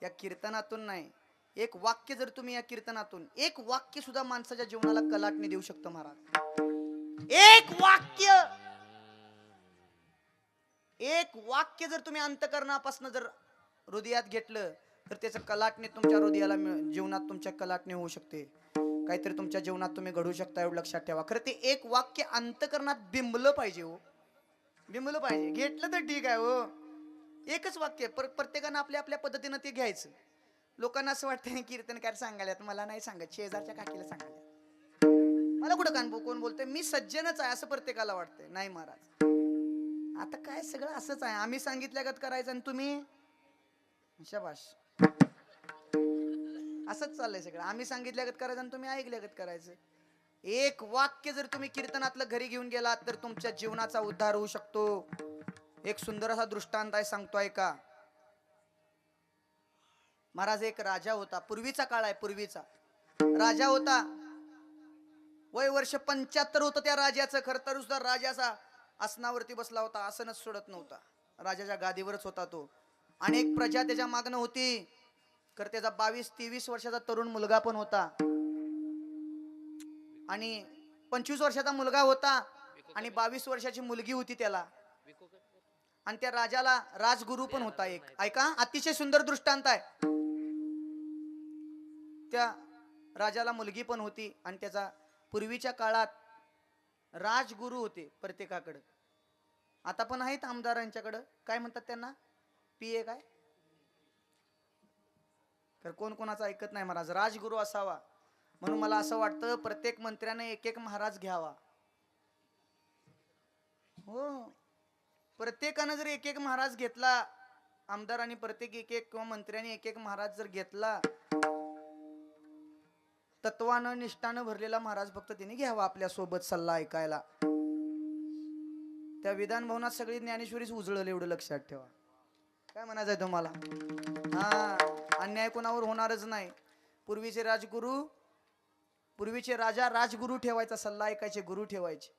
या कीर्तनातून नाही एक वाक्य जर तुम्ही या कीर्तनातून एक वाक्य सुद्धा माणसाच्या जीवनाला कलाटणी देऊ शकतो महाराज. एक वाक्य जर तुम्ही अंतकरणापासून जर हृदयात घेतलं तर त्याचं कलाटणी तुमच्या हृदयाला जीवनात तुमच्या कलाटणी होऊ शकते. काहीतरी तुमच्या जीवनात तुम्ही घडू शकता एवढं लक्षात ठेवा. खरं ते एक वाक्य अंतकरणात बिंबलं पाहिजे हो, बिंबलं पाहिजे. घेतलं तर ठीक आहे हो, एकच वाक्य. प्रत्येकानं आपल्या आपल्या पद्धतीनं ते घ्यायचं. लोकांना असं वाटतं कीर्तनकार सांगायला, मला नाही सांगत, शेजारच्या काकीला सांगायला. मला कुठं कान कोण बोलतंय मी सज्जनच आहे असं प्रत्येकाला वाटतंय. नाही महाराज, आता काय सगळं असंच आहे. आम्ही सांगितल्यागत करायचं आणि तुम्ही शाबाश. असंच चाललंय सगळं. आम्ही सांगितल्यागत करायचं आणि तुम्ही ऐकल्यागत करायचं. एक वाक्य जर तुम्ही कीर्तनातलं घरी घेऊन गेलात तर तुमच्या जीवनाचा उद्धार होऊ शकतो. एक सुंदर असा दृष्टांत आहे, सांगतो ऐका. महाराज, एक राजा होता. पूर्वीचा काळ आहे, पूर्वीचा राजा होता. वय वर्ष 75 होतं त्या राजाचं. खरं तर सुद्धा राजाचा आसनावरती बसला होता, आसनच सोडत नव्हता. राजाच्या गादीवरच होता तो. अनेक प्रजा त्याच्या मागणं होती. खरं त्याचा 22-23 वर्षाचा तरुण मुलगा पण होता आणि 25 वर्षाचा मुलगा होता आणि 22 वर्षाची मुलगी होती त्याला. आणि त्या राजाला राजगुरू पण होता एक. ऐका, अतिशय सुंदर दृष्टांत आहे. त्या राजाला मुलगी पण होती आणि त्याचा पूर्वीच्या काळात राजगुरू होते प्रत्येकाकडे. आता पण आहेत आमदारांच्याकडं. काय म्हणतात त्यांना? पीए काय? तर कोण कोणाचं ऐकत नाही महाराज. राजगुरू असावा म्हणून मला असं वाटतं प्रत्येक मंत्र्याने एक एक महाराज घ्यावा. हो, प्रत्येकानं जर एक एक महाराज घेतला, आमदारांनी प्रत्येक एक एक किंवा मंत्र्यांनी एक एक महाराज जर घेतला, तत्वानं निष्ठानं भरलेला महाराज फक्त तिने घ्यावा आपल्या सोबत सल्ला ऐकायला. त्या विधान भवनात सगळी ज्ञानेश्वरीच उजळल, एवढं लक्षात ठेवा. काय म्हणायचंय तुम्हाला? हा, अन्याय कोणावर होणारच नाही. पूर्वीचे राजगुरू, पूर्वीचे राजा राजगुरू ठेवायचा, सल्ला ऐकायचे, गुरु ठेवायचे.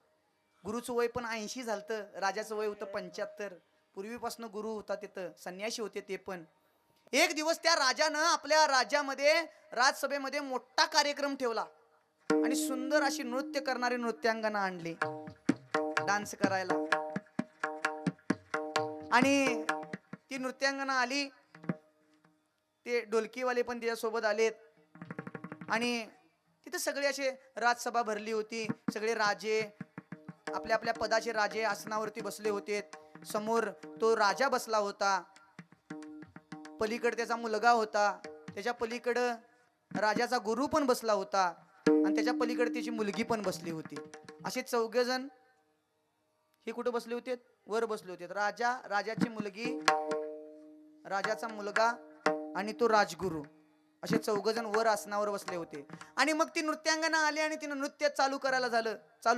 गुरुचं वय पण 80 झालतं, राजाचं वय होतं 75. पूर्वीपासून गुरु होता तिथं, संन्यासी होते ते पण. एक दिवस त्या राजानं आपल्या राज्यामध्ये राजसभेमध्ये मोठा कार्यक्रम ठेवला आणि सुंदर अशी नृत्य करणारी नृत्यांगना आणली डान्स करायला. आणि ती नृत्यांगना आली, ते ढोलकीवाले पण त्याच्यासोबत आलेत आणि तिथे सगळे असे राजसभा भरली होती. सगळे राजे आपल्या आपल्या पदाचे राजे आसनावरती बसले होते. समोर तो राजा बसला होता, पलीकडे त्याचा मुलगा होता, त्याच्या पलीकडं राजाचा गुरु पण बसला होता आणि त्याच्या पलीकडे त्याची मुलगी पण बसली होती. असे 4 जण हे कुठे बसले होते? वर बसले होते. राजा, राजाची मुलगी, राजाचा मुलगा आणि तो राजगुरू, असे 4 जण वर आसनावर बसले होते. आणि मग ती नृत्यांगना आली आणि तिनं नृत्य चालू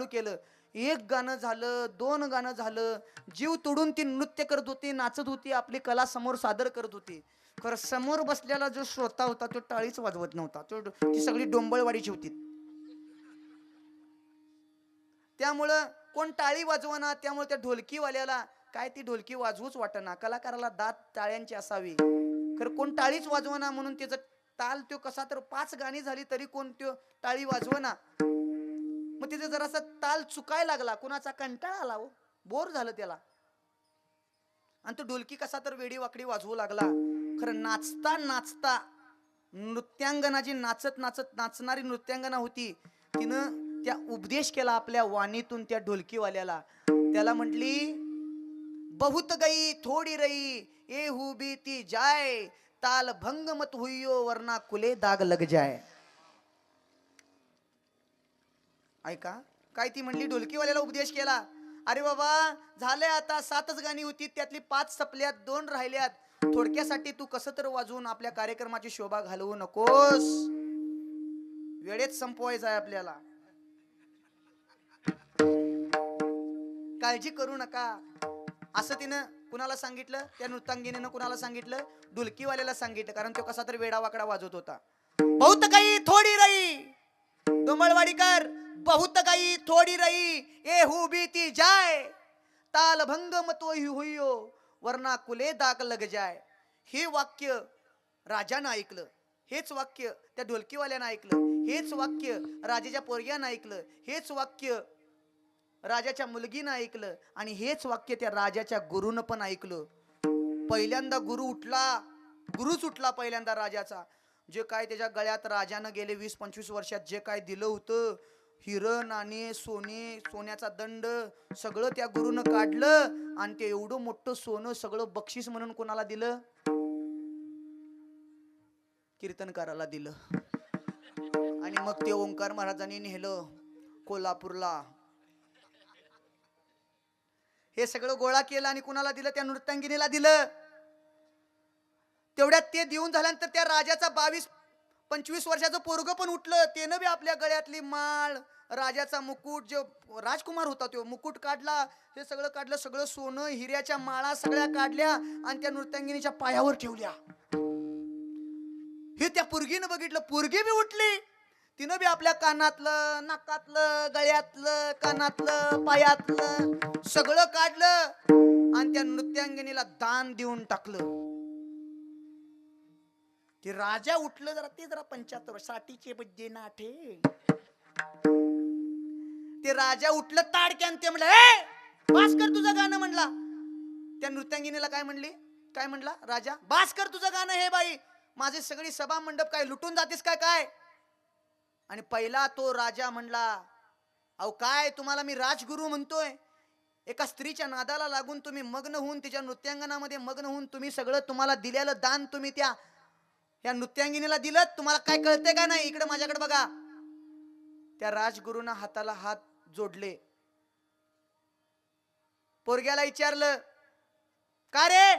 केलं. 1 गाणं झालं, 2 गाणं झालं, जीव तोडून ती नृत्य करत होती, नाचत होती, आपली कला समोर सादर करत होती. खरं समोर बसलेला जो श्रोता होता तो टाळीच वाजवत नव्हता. ती सगळी डोंबळवाडीची होती. त्यामुळं कोण टाळी वाजवना, त्यामुळे त्या ढोलकीवाल्याला काय ती ढोलकी वाजवूच वाटना. कलाकाराला दात टाळ्यांची असावी, खरं कोण टाळीच वाजवना म्हणून त्याचा ताल तो कसा तर 5 गाणी झाली तरी कोण तो टाळी वाजवना. मग तिथे जरासा ताल चुकाय लागला, कुणाचा कंटाळा आला, बोर झालं त्याला, आणि तो ढोलकी कसा तर वेडी वाकडी वाजवू लागला. खरं नाचता नाचता नृत्यांगना जी नाचणारी नृत्यांगना होती, तिनं त्या उपदेश केला आपल्या वाणीतून त्या ढोलकीवाल्याला. त्याला म्हटली, बहुत गई थोडी रही ए हु बीती जाय, ताल भंग मत हुइयो वरना कुले दाग लग जाय. ऐका काय ती म्हणली, ढोलकीवाल्याला उपदेश केला. अरे बाबा, झालंय आता 7च गाणी होती, त्यातली 5 संपल्यात, 2 राहिल्यात. थोडक्यासाठी तू कसं तर वाजवून आपल्या कार्यक्रमाची शोभा घालवू नकोस, वेळेत संपवायचं आहे आपल्याला, काळजी करू नका. असं तिनं कुणाला सांगितलं? त्या नृत्यांगिनीनं कुणाला सांगितलं? ढोलकीवाल्याला सांगितलं, कारण तो कसा तर वेडा वाकडा वाजवत होता. बहुत काही थोडी रही, डोंबळवाडीकर, बहुत काही थोडी रही ए हु बीती जाय, ताल भंग मत हुइयो वरना कुले दाग लग जाय. हे वाक्य राजानं ऐकलं, हेच वाक्य त्या ढोलकीवाल्यानं ऐकलं, हेच वाक्य राजाच्या पोरग्यानं ऐकलं, हेच वाक्य राजाच्या मुलगीनं ऐकलं आणि हेच वाक्य त्या राजाच्या गुरुनं पण ऐकलं. पहिल्यांदा गुरुच उठला पहिल्यांदा राजाचा. जे काय त्याच्या गळ्यात राजानं गेले 20-25 वर्षात जे काय दिलं होतं, हिरण आणि सोन्याचा दंड सगळं त्या गुरुनं काढलं आणि ते एवढं मोठं सोनं सगळं बक्षीस म्हणून कोणाला दिलं? कीर्तनकाराला दिलं. आणि मग ते ओंकार महाराजांनी नेलं कोल्हापूरला. हे सगळं गोळा केलं आणि कुणाला दिलं? त्या नृत्यांगिनीला दिलं. तेवढ्यात ते देऊन झाल्यानंतर त्या राजाचा 25 वर्षाचं पोरग पण उठलं, त्यानं बी आपल्या गळ्यातली माळ, राजाचा मुकुट, जो राजकुमार होता तो मुकुट काढला, हे सगळं काढलं, सगळं सोनं हिऱ्याच्या माळा सगळ्या काढल्या आणि त्या नृत्यांगिनीच्या पायावर ठेवल्या. हे त्या पोरगीनं बघितलं, पोरगी बी उठली, तिनं बी आपल्या कानातलं, नाकातलं, गळ्यातलं, कानातलं, पायातलं सगळं काढलं आणि त्या नृत्यांगिनीला दान देऊन टाकलं. ते राजा उठलं, जरा ते जरा 75 साठीचे बड्डे नाठे. ते राजा उठलं ताडक्यान, ते म्हणलं ए बास कर तुझं गाणं म्हणला. त्या नृत्यांगिनीला काय म्हणला राजा, बास कर तुझं गाणं, हे बाई माझे सगळी सभा मंडप काय लुटून जातीस काय. आणि पहिला तो राजा म्हणला, अहो काय तुम्हाला मी राजगुरू म्हणतोय, एका स्त्रीच्या नादाला लागून तुम्ही मग्न होऊन, तिच्या नृत्यांगनामध्ये मग्न होऊन तुम्ही सगळं तुम्हाला दिलेलं दान तुम्ही त्या नृत्यांगिनीला दिलं, तुम्हाला काय कळतंय का नाही, इकडे माझ्याकडे बघा. त्या राजगुरूंना हाताला हात जोडले, पोरग्याला विचारलं, का रे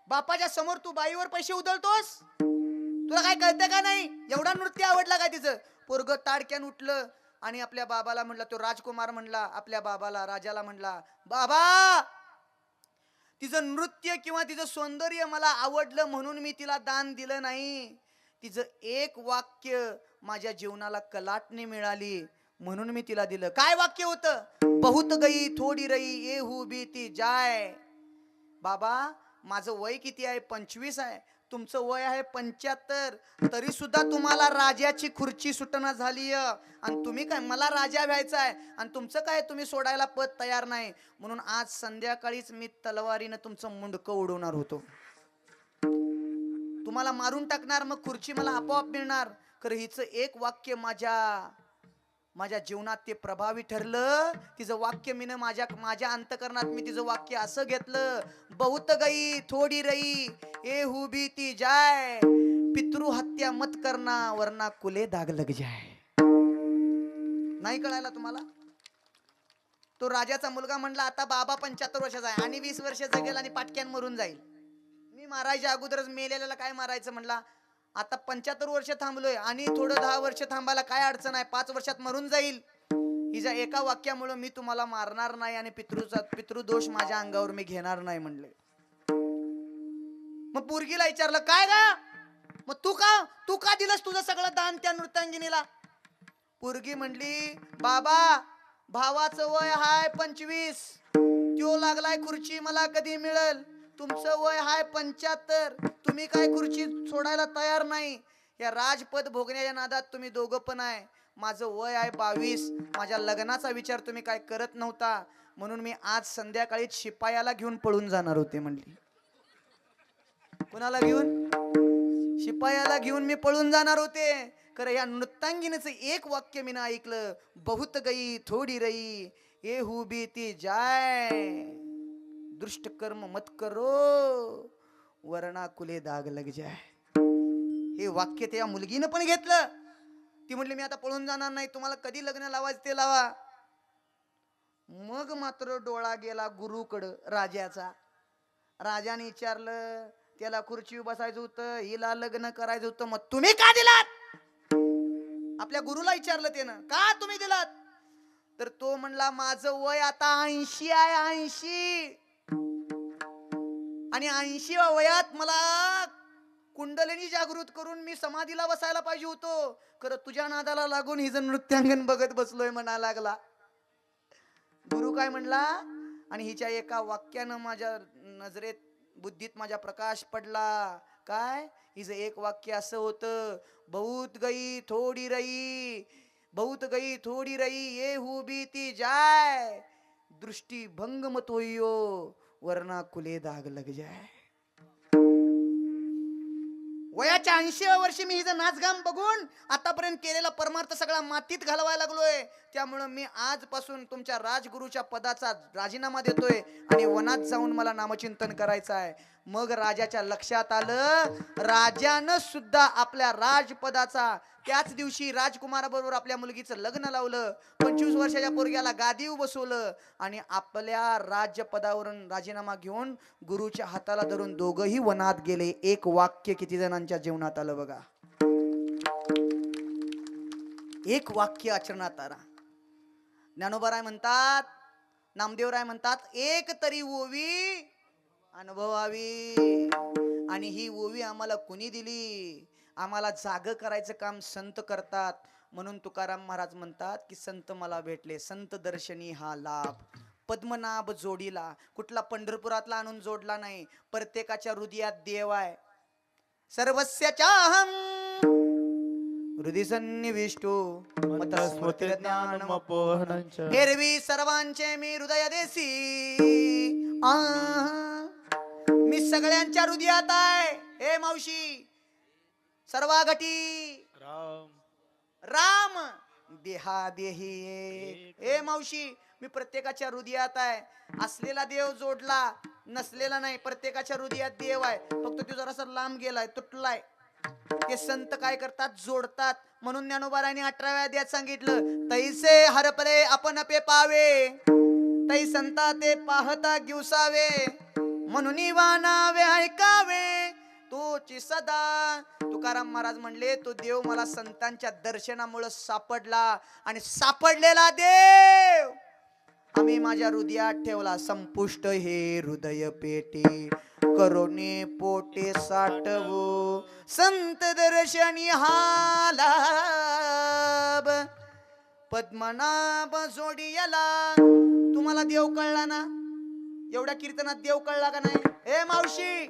बापाच्या समोर तू बाईवर पैसे उधळतोस, तुला काय कळतंय का नाही, एवढा नृत्य आवडला काय तिचं. पोरग ताडक्यान उठलं आणि आपल्या बाबाला म्हणला, तो राजकुमार म्हणला आपल्या बाबाला, राजाला म्हणला, बाबा तिचं नृत्य किंवा तिचं सौंदर्य मला आवडलं म्हणून मी तिला दान दिलं नाही, तिचं एक वाक्य माझ्या जीवनाला कलाटणी मिळाली म्हणून मी तिला दिलं. काय वाक्य होतं, बहुत गई थोडी रई ये हु बीती जाय. बाबा माझं वय किती आहे, 25 आहे, तुमचं वय आहे 75, तरी सुद्धा तुम्हाला राजाची खुर्ची सुटना झाली आणि तुम्ही काय मला राजा व्हायचा आहे आणि तुमचं काय तुम्ही सोडायला पद तयार नाही, म्हणून आज संध्याकाळीच मी तलवारीनं तुमचं मुंडकं उडवणार होतो, तुम्हाला मारून टाकणार, मग खुर्ची मला आपोआप मिळणार. खरं हिचं एक वाक्य माझ्या जीवनात ते प्रभावी ठरलं. तिचं वाक्य मीनं माझ्या अंतकरणात मी तिचं वाक्य असं घेतलं, बहुत गई थोडी रई ए हु बीती जाय, पितृ हत्या मत करना वरना कुले दाग लग जाय. नाही कळायला तुम्हाला. तो राजाचा मुलगा म्हणला, आता बाबा 75 वर्षाचा आहे आणि 20 वर्ष जगेल आणि पाटक्यान मरून जाईल, मी मारायच्या अगोदरच मेलेल्याला काय मारायचं म्हणला, आता 75 वर्ष थांबलोय आणि थोडं 10 वर्ष थांबायला काय अडचण आहे, 5 वर्षात मरून जाईल. हिच्या एका वाक्यामुळे मी तुम्हाला मारणार नाही आणि पितृदोष माझ्या अंगावर मी घेणार नाही म्हणले. मग पोरगीला विचारलं, काय गा मग तू का दिलंस तुझं सगळं दान त्या नृत्यांगिनीला. पोरगी म्हणली, बाबा भावाचं वय हाय 25, त्यो लागलाय खुर्ची मला कधी मिळेल, तुमचं वय हाय 75, तुम्ही काय खुर्ची सोडायला तयार नाही, या राजपद भोगण्याच्या नादात तुम्ही दोघं पण आहे, माझं वय आहे 22, माझ्या लग्नाचा विचार तुम्ही काय करत नव्हता, म्हणून मी आज संध्याकाळी शिपायाला घेऊन पळून जाणार होते म्हणली. कुणाला घेऊन, शिपायाला घेऊन मी पळून जाणार होते. खरं या नृत्यांगिनीचं एक वाक्य मी ना ऐकलं, बहुत गई थोडी रई ये हु बीती जाय, दुष्ट कर्म मत करो वरना कुले दाग लग जाय. हे वाक्य त्या मुलगीनं पण घेतलं. ती म्हटली, मी आता पळून जाणार नाही, तुम्हाला कधी लग्न लावायचं ते लावा. मग मात्र डोळा गेला गुरुकडं राजाचा. राजाने विचारलं, त्याला खुर्ची बसायचं होतं, हिला लग्न करायचं होतं, मग तुम्ही का दिलात. आपल्या गुरुला विचारलं त्यानं, का तुम्ही दिलात. तर तो म्हणला, माझं वय आता 80 आहे, 80, आणि 80व्या वयात मला कुंडलिनी जागृत करून मी समाधीला बसायला पाहिजे होतो, खरं तुझ्या नादाला लागून हिचं नृत्यांगण बघत बसलोय म्हणा लागला. गुरु काय म्हणला, आणि हिच्या एका वाक्यानं माझ्या नजरेत बुद्धीत माझ्या प्रकाश पडला. काय, हिचं एक वाक्य असं होतं, बहुत गई थोडी रई, बहुत गई थोडी रई ये हु बीती जाय, दृष्टी भंग मत होइयो वरना कुले दाग लग जाय. वयाच्या 80व्या वर्षी मी हिचं नाचगाम बघून आतापर्यंत केलेला परमार्थ सगळा मातीत घालवायला लागलोय. त्यामुळं मी आजपासून तुमच्या राजगुरूच्या पदाचा राजीनामा देतोय आणि वनात जाऊन मला नामचिंतन करायचं आहे. मग राजाच्या लक्षात आलं, राजानं सुद्धा आपल्या राजपदाचा त्याच दिवशी राजकुमाराबरोबर आपल्या मुलगीचं लग्न लावलं, 25 वर्षाच्या पोरग्याला गादीवर बसवलं आणि आपल्या राज्यपदावरून राजीनामा घेऊन गुरुच्या हाताला धरून दोघंही वनात गेले. एक वाक्य किती जणांच्या जीवनात आलं बघा. एक वाक्य आचरणात आणा. ज्ञानोबाराय म्हणतात, नामदेवराय म्हणतात, एक तरी ओवी अनुभवावी. आणि ही ओवी आम्हाला कोणी दिली? आम्हाला जाग करायचं काम संत करतात. म्हणून तुकाराम महाराज म्हणतात की संत मला भेटले, संत दर्शनी हा लाभ. पद्मनाभ जोडीला, कुठला पंढरपुरातला आणून जोडला नाही, प्रत्येकाच्या हृदयात देव आहे. सर्वस्याचाहं हृदय सन्निविष्टो स्मृतिर्ज्ञानमपोहनञ्च. एरवी सर्वांचे मी हृदय देसी. मी सगळ्यांच्या हृदयात आहे. हे मावशी, सर्वागटी राम देहा देही. हे मावशी, मी प्रत्येकाच्या हृदयात आहे. असलेला देव जोडला, नसलेला नाही. प्रत्येकाच्या हृदयात देव आहे, फक्त तो जरासा लांब गेलाय, तुटलाय. ते संत काय करतात? जोडतात. म्हणून ज्ञानोबारायांनी 18व्या अध्यायात सांगितलं, तैसे हरपले आपण पे पावे, तै संता ते पाहता दिवसावे, म्हणून वानावे ऐकावे तोची सदा. तुकाराम महाराज म्हणले, तो देव मला संतांच्या दर्शनामुळे सापडला, आणि सापडलेला देव आम्ही माझ्या हृदयात ठेवला. संपुष्ट हे हृदय पेटे, करोने पोटे साठवो, संत दर्शनी हा लाभ. पद्मनाभ जोडियाला. तुम्हाला देव कळला ना? एवढ्या कीर्तनात देव कळला का नाही? ए मावशी,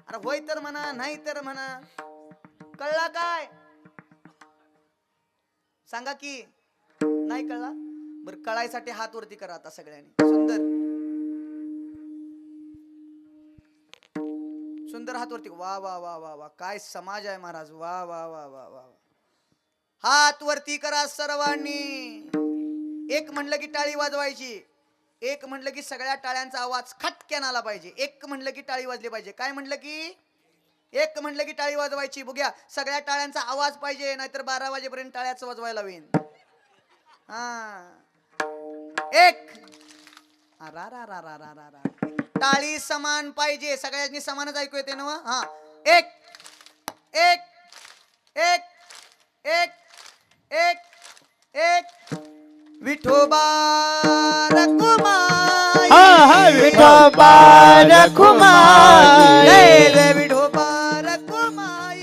अरे होय तर म्हणा, नाही तर म्हणा. कळला काय? सांगा की. नाही कळला? बर, कळायसाठी हात वरती करा आता सगळ्यांनी. सुंदर सुंदर हात वरती. वा वा वा वा वा, काय समाज आहे महाराज. वा वा वा वा वा. हात वरती करा सर्वांनी. एक म्हणलं की टाळी वाजवायची. एक म्हणलं की सगळ्या टाळ्यांचा आवाज खटक्यान आला पाहिजे. एक म्हणलं की टाळी वाजली पाहिजे. काय म्हणलं की? एक म्हणलं की टाळी वाजवायची. बघूया, सगळ्या टाळ्यांचा आवाज पाहिजे, नाहीतर 12 वाजेपर्यंत टाळ्याच वाजवायला होईल. हा, एक. रा रा रा रा रा रा. टाळी समान पाहिजे, सगळ्यांनी समानच ऐकू येते ना? हा, एक एक एक एक एक एक. विठोबा रखुमाई, विठोबा रखुमाई, जय जय विठोबा रखुमाई.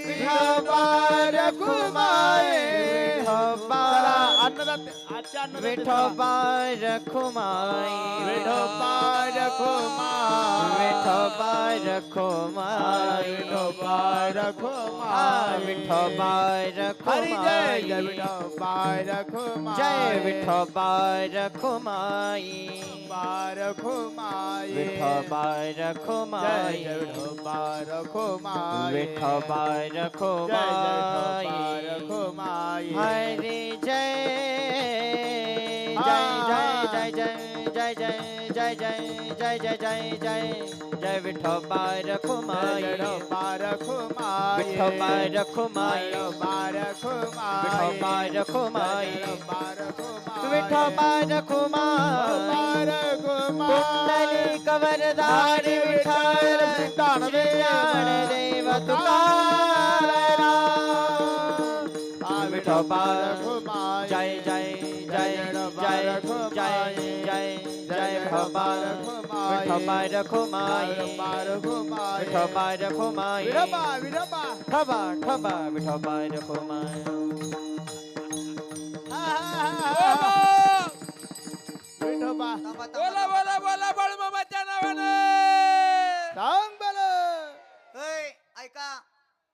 विठोबा रखुमाई, विठोबा रखुमाई, विठोबा रखुमाई, विठोबा रखुमाई, विठोबा हरी जय जय रखुमाई, विठोबा रखुमाई, जय विठोबा रखुमाई, रखुमाई, विठोबा रखुमाई, जय विठोबा रखुमाई, विठोबा रखुमाई, रखुमाई. हरि जय जय जय जय जय जय जय जय जय जय जय जय विठोबा रखुमाई, विठोबा रखुमाई, विठोबा रखुमाई, विठोबा रखुमाई, विठोबा रखुमाई, विठोबा विठोबा रखुमाई, रखुमाई. कुंडली कवरधारी विठ्ठल श्री ज्ञानदेव तुकाराम. विठोबा जय जय जय जय जय जय जय विठोबा, विठोबा रखुमाई, विठोबा रखुमाई, ठबा ठबा विठोबा रखुमाई. विठोबा बोला बोला बोला बाळूमामाच्या नावानं. सांग बरं. ऐका,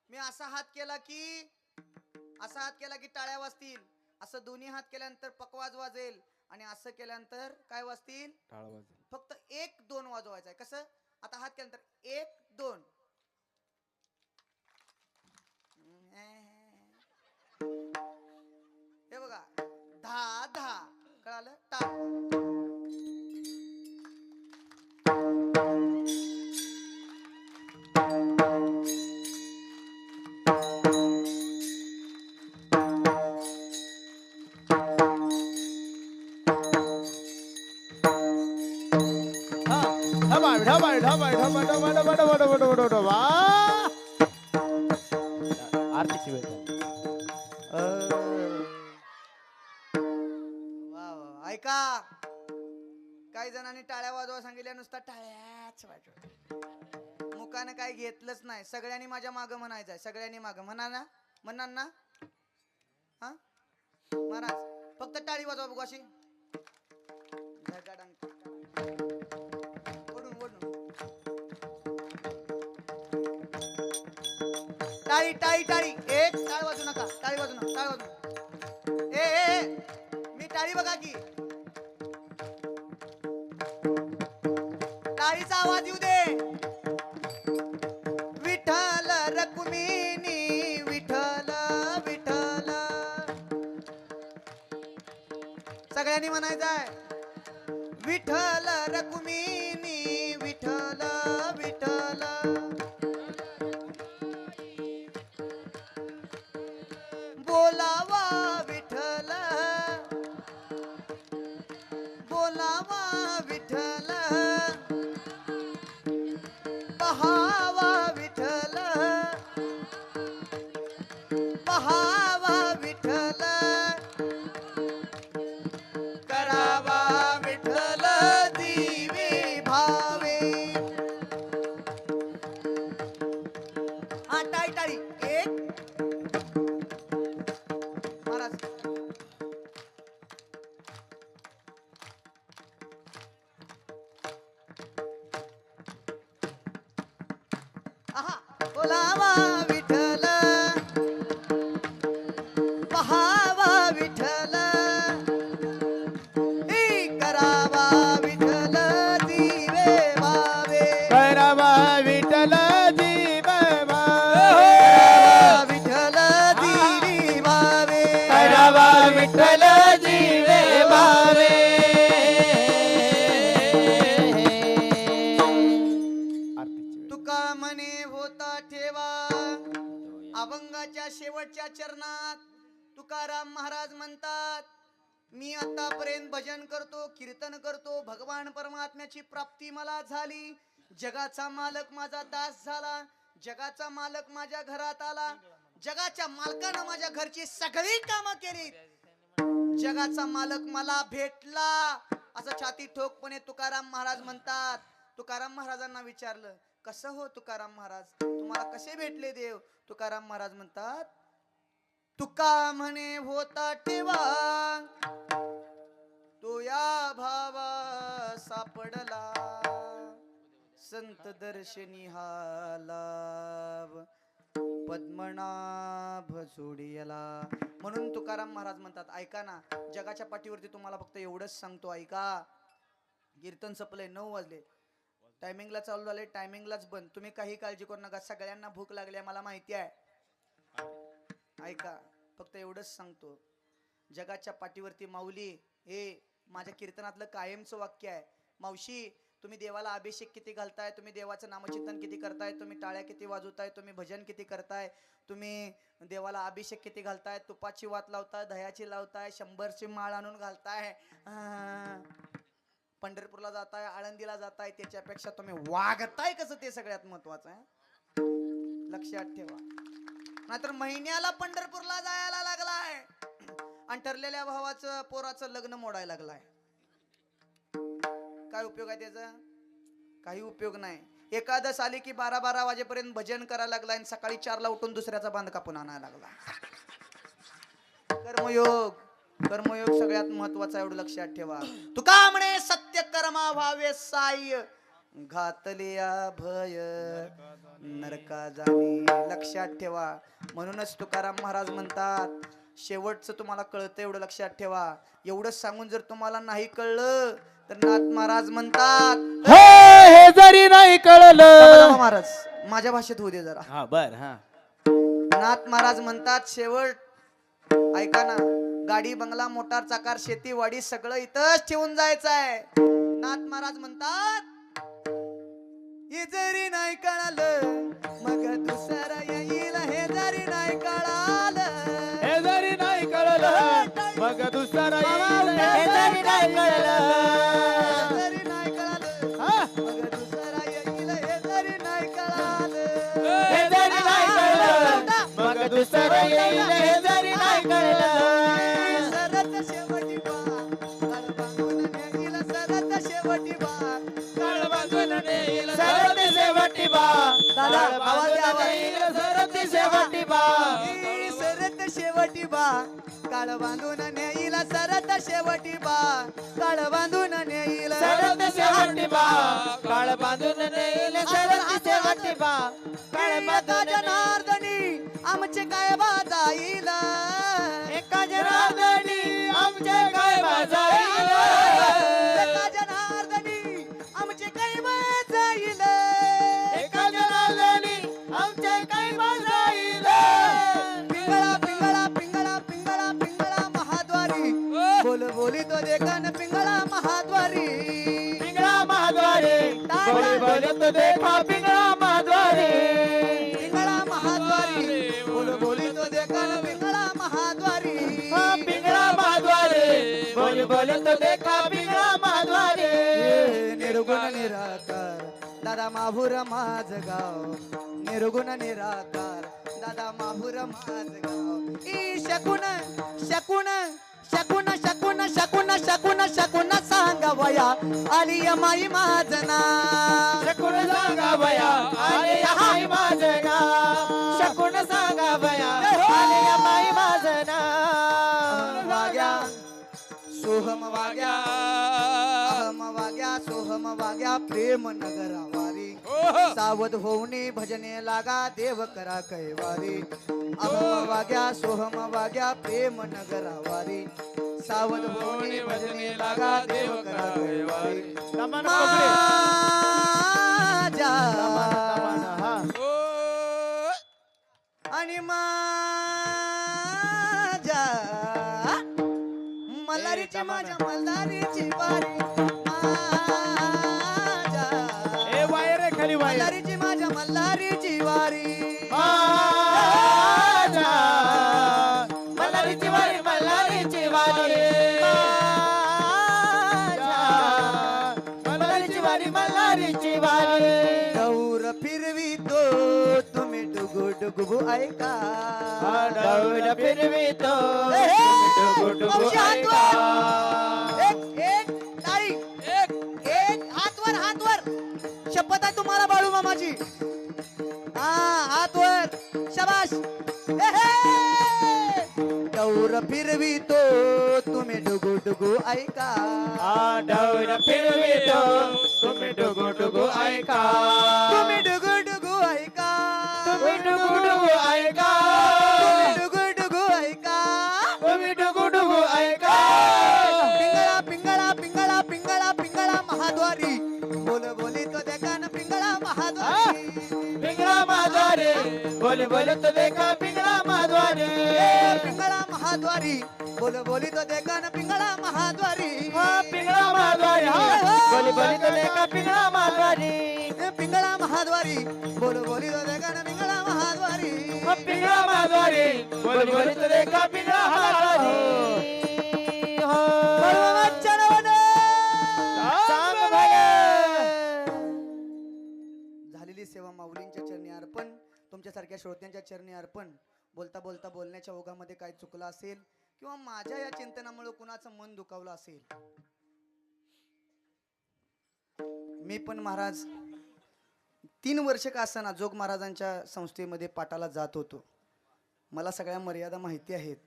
मी असा हात केला की, असा हात केला की टाळ्या वाजतील. असं दोन्ही हात केल्यानंतर पकवाज वाजेल, आणि असं केल्यानंतर काय वाजतील? फक्त 1 2 वाजवायचं आहे. कसं? आता हात केल्यानंतर 1 2. हे बघा, 10 10. कळालं? टाळ. आरतीची वेळ झाली. वाजवा सांगितल्या नुसता टाळ्याच वाजव. मुखानं काय घेतलंच नाही. सगळ्यांनी माझ्या मागं म्हणायचंय. सगळ्यांनी मागं म्हणणार ना हा महाराज फक्त टाळी वाजवा बघू अशी. ओढून ओढून टाळी टाळी टाळी. एक टाळ वाजू नका. टाळी वाजू नका. टाळ वाजू ए मी टाळी बघा की. टाळीचा आवाज येऊ दे. विठ्ठल रखुमिनी विठ्ठल विठ्ठल. सगळ्यांनी म्हणायचंय विठ्ठल रखुमिनी विठ्ठल विठ्ठल. बोलावा विठ्ठल बोलावा विठ्ठल. पहावा विठ्ठल पहावा विठ्ठल. करावा विठ्ठल दिवे भावे. हा टाळी टाळी. एक महाराज आहा. बोलावा विठ्ठल पहावा विठ्ठल. करावा विठ्ठल दिवे भावे. करावा विठ्ठल दिवे भावे. विठ्ठल दिवे भावे. करावा विठ्ठल दिवे भावे. तुका म्हणे होता ठेवा अभंगाच्या शेवटच्या चरणात तुकाराम महाराज म्हणतात मी आतापर्यंत भजन करतो कीर्तन करतो. भगवान परमात्म्याची प्राप्ती मला झाली. जगाचा मालक माझा दास झाला. जगाचा मालक माझ्या घरात आला. जगाच्या मालकानं माझ्या घरची सगळी कामं केली. जगाचा मालक मला भेटला असं छाती ठोकपणे तुकाराम महाराज म्हणतात. तुकाराम महाराजांना विचारलं कसं हो तुकाराम महाराज तुम्हाला कसे भेटले देव. तुकाराम महाराज म्हणतात तुका म्हणे होता ठेवा तो या भावा सापडला. संत दर्शनी हा लाभ पद्मनाभ जोडियाला. म्हणून तुकाराम महाराज म्हणतात ऐका ना जगाच्या पाठीवरती तुम्हाला फक्त एवढंच सांगतो ऐका. कीर्तन संपलंय 9 वाजले. टायमिंगला चालू झाले टायमिंगलाच बंद. तुम्ही काही काळजी करू नका. सगळ्यांना भूक लागली आहे मला माहिती आहे. ऐका फक्त एवढंच सांगतो जगाच्या पाठीवरती माऊली हे माझ्या कीर्तनातलं कायमचं वाक्य आहे. मावशी तुम्ही देवाला अभिषेक किती घालताय. तुम्ही देवाचं नामचिंतन किती करताय. तुम्ही टाळ्या किती वाजवताय. तुम्ही भजन किती करताय. तुम्ही देवाला अभिषेक किती घालताय. तुपाची वात लावताय. दह्याची लावताय. 100ची माळ आणून घालताय. पंढरपूरला जाताय. आळंदीला जाताय. त्याच्यापेक्षा तुम्ही वागताय कसं ते सगळ्यात महत्वाचं आहे. लक्षात ठेवा. नाहीतर महिन्याला पंढरपूरला जायला लागलाय आणि ठरलेल्या भावाचं पोराचं लग्न मोडायला लागलाय. काय उपयोग आहे त्याचा. काही उपयोग नाही. एकादश आली की 12-12 वाजेपर्यंत भजन करायला लागलाय आणि सकाळी 4ला उठून दुसऱ्याचा बांध कापून आणायला लागला. कर्मयोग कर्मयोग सगळ्यात महत्वाचा एवढं लक्षात ठेवा. तुका म्हणे सत्य कर्मा व्हावे साय घातलिया भय नरका जाणे. लक्षात ठेवा. म्हणूनच तुकाराम महाराज म्हणतात शेवटचं तुम्हाला कळतं एवढं लक्षात ठेवा. एवढंच सांगून जर तुम्हाला नाही कळलं तर नाथ महाराज म्हणतात हे जरी नाही कळलं. महाराज माझ्या भाषेत होऊ दे जरा. हा बर. हा नाथ महाराज म्हणतात शेवट ऐका ना गाडी बंगला मोटार चाकार शेती वाडी सगळं इथंच ठेवून जायचं आहे. नाथ महाराज म्हणतात हे जरी नाही कळालं मग दुसरा येईल. हे जरी नाही कळालं. हे जरी नाही कळलं मग दुसरा येईल. हे जरी नाही कळलं. जरी नाही कळालं मग दुसरा येईल. हे जरी नाही कळालं. हे जरी नाही कळलं मग दुसरा येईल. हे जरी नाही कळलं. सरत शेवटी बा सरत शेवटी बा दादा आवाज द्या, आवाज. येईल सरती शेवटी बा येईल सरत शेवटी बा काळ बांधून नेईल सरत शेवटी बा काळ बांधून नेईल सरत शेवटी बा काळ बांधून नेईल सरती शेवटी बा काळ बांधून जनार्दनी आमचे काय बाजाईल एका जनार्दनी आमचे काय बाजाईल एका जनार्दनी आमचे काय बाजाईल एका जनार्दनी आमचे काय बाजाईल पिंगळा पिंगळा पिंगळा पिंगळा पिंगळा महाद्वारी बोल बोली तो देखन पिंगळा महाद्वारी पिंगळा महाद्वारे बोली बोलत देखा पिंगळा महाद्वारे पिंगळा महाद्वारी बोल बोली तो देखन पिंगळा महाद्वारी पिंगळा महाद्वारे बोली बोलत देखा पिंगळा महाद्वारे निर्गुण निराकार दादा माभुर माझ गाव निर्गुण निराकार दादा माभुर माझ गाव ई शकून शकून शकून शकून शकून शकून शकून सांगा वया आली माई माझ नाव शकून सांगा बया आले माई माझं नाव शकून सांगा बया आले माई माझं नाव वाग्या सोहम वाग्या अहम वाग्या सोहम वाग्या प्रेम नगरा वारी सावध होऊनी भजने लागा देव करा कैवारी अहम वाग्या सोहम वाग्या प्रेम नगरा वारी सावध होऊनी भजने लागा देव करा कैवारी दमान कोपरे. माझ्या दमान, हा. आणि माझ्या मल्हारीची माझ्या मल्हारीची वारी माझ्या ए वायर आहे खाली वायर मल्हारीची माझ्या मल्हारीची वारी माझ्या मल्हारीची वारी मल्हारीची वारी माझ्या मल्हारीची वारी मल्हारीची वारी गौर फिरवी तो तुम्ही डुगु डुगु ऐका डौल फिरवितो ए, डुगु डुगु मावशी, हात ऐका. वर. एक ताळी एक हात वर शपथ आहे तुम्हाला बाळू मामाची हा हात वर शबाश ए, हे. गौर फिरवितो तुम्ही डुगु डुगु ऐका डौल फिरवितो तुम्ही डुगु डुगु ऐका तुम्ही डुगु डुगु ऐका तुम्ही डुगु डुगु ऐका तुम्ही डुगु डुगु ऐका तुम्ही डुगु डुगु ऐका पिंगळा पिंगळा पिंगळा पिंगळा पिंगळा महाद्वारी बोल बोली तो देखान पिंगळा महाद्वारी पिंगळा महाद्वारे बोले बोले तो देखा पिंगळा महाद्वारे पिंगळा महाद्वारी बोल बोली तो देखान पिंगळा महाद्वारी पिंगळा महाद्वारे बोले बोले तो देखा पिंगळा महाद्वारे पिंगळा महाद्वारी बोल बोली तो देखान पिंगळा महाद्वारी पिंगळा महाद्वारे बोले बोले तो देखा पिंगळा महाद्वारे सांग भया झालेली सेवा माऊलींच्या चरणी अर्पण तुमच्यासारख्या श्रोत्यांच्या चरणी अर्पण बोलता बोलता बोलण्याच्या ओघामध्ये काय चुकलं असेल किंवा माझ्या या चिंतनामुळे कुणाचं मन दुखावलं असेल मी पण महाराज 3 वर्ष का असताना जोग महाराजांच्या संस्थेमध्ये पाठाला जात होतो मला सगळ्या मर्यादा माहिती आहेत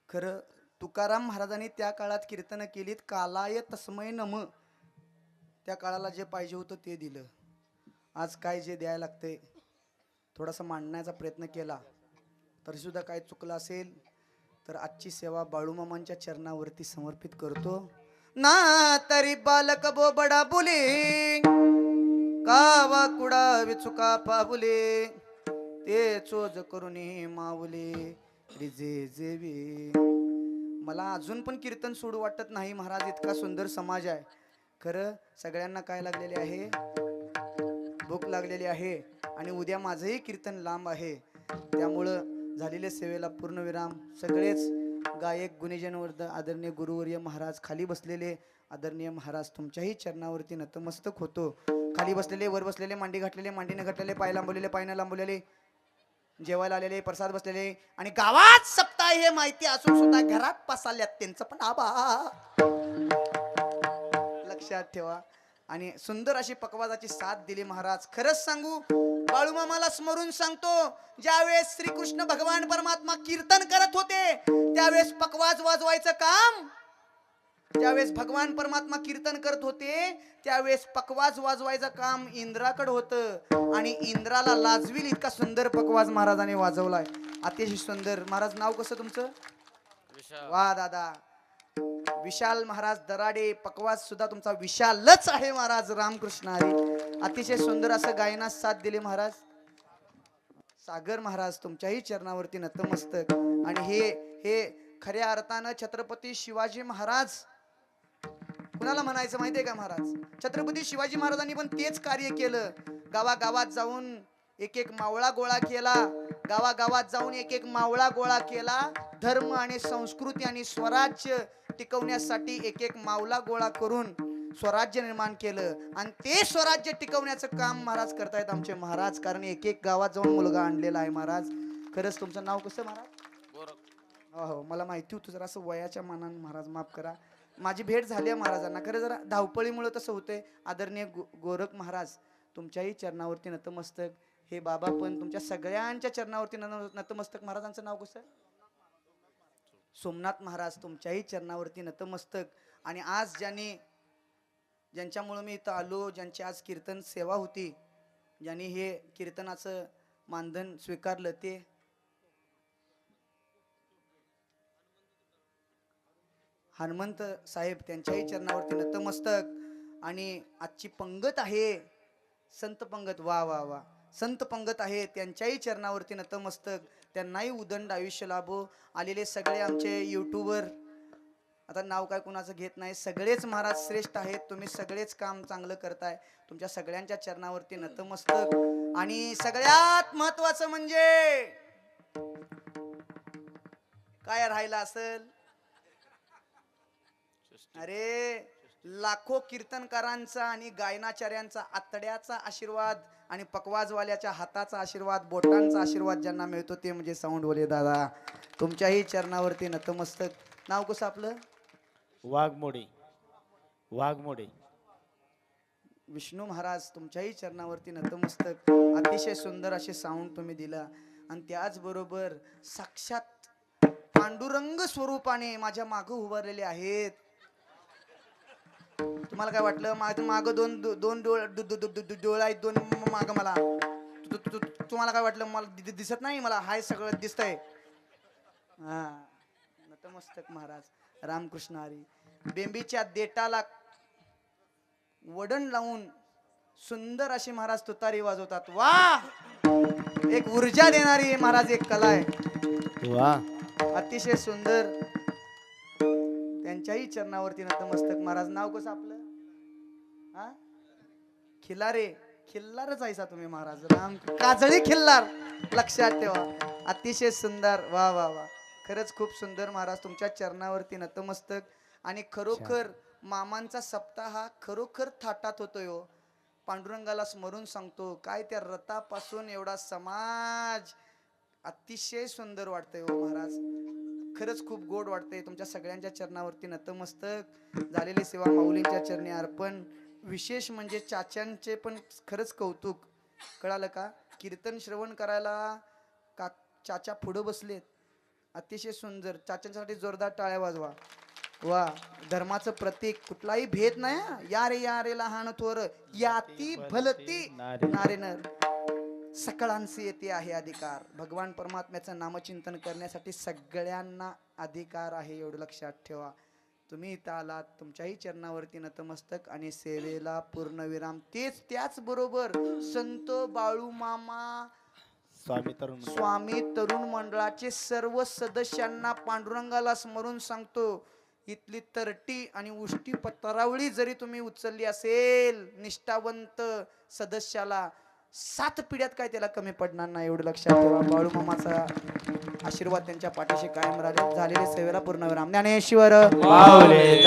खरं तुकाराम महाराजांनी त्या काळात कीर्तन केलीत कालाय तस्मै नम त्या काळाला जे पाहिजे होतं ते दिलं आज काय जे द्यायला लागते थोडासा मांडण्याचा प्रयत्न केला तरीसुद्धा काय चुकलं असेल तर आजची सेवा बाळूमामांच्या चरणावरती समर्पित करतो ना तरी बालक बोबडा बोले कावा कुडा विचुका पाबुले ते चोज करुनी माऊले रिजे जेवी मला अजून पण कीर्तन सोडू वाटत नाही महाराज इतका सुंदर समाज आहे खरं सगळ्यांना काय लागलेले आहे भूक लागलेली आहे आणि उद्या माझंही कीर्तन लांब आहे त्यामुळं झालेल्या सेवेला पूर्णविराम सगळेच गायक गुणीजन वर्ध आदरणीय गुरुवर्य महाराज खाली बसलेले आदरणीय महाराज तुमच्याही चरणावरती नतमस्तक होतो खाली बसलेले वर बसलेले मांडी घातलेले मांडीने घातलेले पाय लांबवलेले पायनं लांबवलेले जेवायला आलेले प्रसाद बसलेले आणि गावात सप्ताह हे माहिती असून सुद्धा घरात पसाल्यात त्यांचं पण आबा लक्षात ठेवा आणि सुंदर अशी पकवाजाची साथ दिली महाराज. खरंच सांगू, बाळूमामाला स्मरून सांगतो, ज्यावेळेस श्रीकृष्ण भगवान परमात्मा कीर्तन करत होते त्यावेळेस पकवाज वाजवायचं काम, ज्यावेळेस भगवान परमात्मा कीर्तन करत होते त्यावेळेस पकवाज वाजवायचं काम इंद्राकडे होतं आणि इंद्राला लाजवील इतका सुंदर पकवाज महाराजांनी वाजवलाय. अतिशय सुंदर. महाराज नाव कसं तुमचं? वा दादा, विशाल महाराज दराडे. पकवाज सुद्धा तुमचा विशालच आहे महाराज. रामकृष्ण हरी. अतिशय सुंदर असं गायनास साथ दिली महाराज. सागर महाराज तुमच्याही चरणावरती नतमस्तक. आणि हे खऱ्या अर्थानं छत्रपती शिवाजी महाराज कुणाला म्हणायचं माहितीये का महाराज? छत्रपती शिवाजी महाराजांनी पण तेच कार्य केलं. गावागावात जाऊन एक एक मावळा गोळा केला. गावागावात जाऊन एक एक मावळा गोळा केला. धर्म आणि संस्कृती आणि स्वराज्य टिकवण्यासाठी एक एक मावळा गोळा करून स्वराज्य निर्माण केलं. आणि ते स्वराज्य टिकवण्याचं काम महाराज करतायत आमचे महाराज. कारण एक एक गावात जाऊन मुलगा आणलेला आहे महाराज. खरंच तुमचं नाव कसं महाराज? हो, मला माहिती होतं. जरा असं वयाच्या मानानं महाराज माफ करा. माझी भेट झाली आहे महाराजांना. खरं जरा धावपळीमुळे तसं होतंय. आदरणीय गोरख महाराज तुमच्याही चरणावरती नतमस्तक. हे बाबा पण तुमच्या सगळ्यांच्या चरणावरती नतमस्तक. महाराजांचं नाव कसं? सोमनाथ महाराज तुमच्याही चरणावरती नतमस्तक. आणि आज ज्यांच्यामुळे मी इथं आलो, ज्यांची आज कीर्तन सेवा होती, ज्यांनी हे कीर्तनाचं मानधन स्वीकारलं, ते हनुमंत साहेब त्यांच्याही चरणावरती नतमस्तक. आणि आजची पंगत आहे संत पंगत. वा वा वा, संत पंगत आहे, त्यांच्याही चरणावरती नतमस्तक. त्यांनाही उदंड आयुष्य लाभो. आलेले सगळे आमचे यूट्यूबर, आता नाव काय कुणाचं घेत नाही, सगळेच महाराज श्रेष्ठ आहेत. तुम्ही सगळेच काम चांगलं करताय. तुमच्या सगळ्यांच्या चरणावरती नतमस्तक. आणि सगळ्यात महत्वाचं म्हणजे काय राहिलं असेल? अरे, लाखो कीर्तनकारांचा आणि गायनाचार्यांचा आतड्याचा आशीर्वाद आणि पकवाजवाल्याच्या हाताचा आशीर्वाद, बोटांचा आशीर्वाद ज्यांना मिळतो ते म्हणजे साऊंडवाले दादा. तुमच्याही चरणावरती नतमस्तक. नाव कसं आपलं? वाघमोडे. वाघमोडे. विष्णू महाराज तुमच्याही चरणावरती नतमस्तक. अतिशय सुंदर असे साऊंड तुम्ही दिला. आणि त्याचबरोबर साक्षात पांडुरंग स्वरूपाने माझ्या मागं उभारलेले आहेत. तुम्हाला काय वाटलं? माग दोन डोळ आहेत, दोन माग मला. तुम्हाला काय वाटलं? मला दिसत नाही? मला हाय सगळं दिसतंय. हा, नतमस्तक महाराज. रामकृष्ण हरी. बेंबीच्या देटाला वडण लावून सुंदर अशी महाराज तुतारी वाजवतात. वा, एक ऊर्जा देणारी महाराज एक कला आहे. वा, अतिशय सुंदर. त्यांच्याही चरणावरती नतमस्तक. महाराज नाव कसं आपलं? हा, खिल्लारे. खिल्लारच आहेसा तुम्ही महाराज. राम काजळी खिल्लार, लक्षात ठेवा. अतिशय सुंदर. वा वा वा, खरंच खूप सुंदर महाराज. तुमच्या चरणावरती नतमस्तक. आणि खरोखर मामांचा सप्ताह खरोखर थाटात होतोय हो. पांडुरंगाला स्मरून सांगतो, काय त्या रथापासून एवढा समाज. अतिशय सुंदर वाटतंय हो महाराज. खरंच खूप गोड वाटतंय. तुमच्या सगळ्यांच्या चरणावरती नतमस्तक. झालेली सेवा माऊलींच्या चरणी अर्पण. विशेष म्हणजे चाच्यांचे पण खरंच कौतुक. कळालं का? कीर्तन श्रवण करायला का चाचा पुढं बसलेत. अतिशय सुंदर. चाच्यांसाठी जोरदार टाळ्या वाजवा. वा, धर्माचं प्रतीक. कुठलाही भेद नाही. या रे लहान थोर, याती भलती नारे नर, सकळांचे येते आहे अधिकार. भगवान परमात्म्याचं नामचिंतन करण्यासाठी सगळ्यांना अधिकार आहे, एवढं लक्षात ठेवा. तुम्ही इथं आलात, तुमच्याही चरणावरती नतमस्तक. आणि सेवेला पूर्णविराम. त्याचबरोबर संत बाळूमामा स्वामी तरुण मंडळाचे सर्व सदस्यांना पांडुरंगाला स्मरून सांगतो, इथली तरटी आणि उष्टी पत्रावळी जरी तुम्ही उचलली असेल निष्ठावंत सदस्याला, 7 पिढ्यात काय त्याला कमी पडणार नाही, एवढं लक्षात ठेवा. बाळूमामाचा आशीर्वाद त्यांच्या पाठीशी कायम राहील. झालेल्या सेवेला पूर्णविराम. ज्ञानेश्वर माऊली.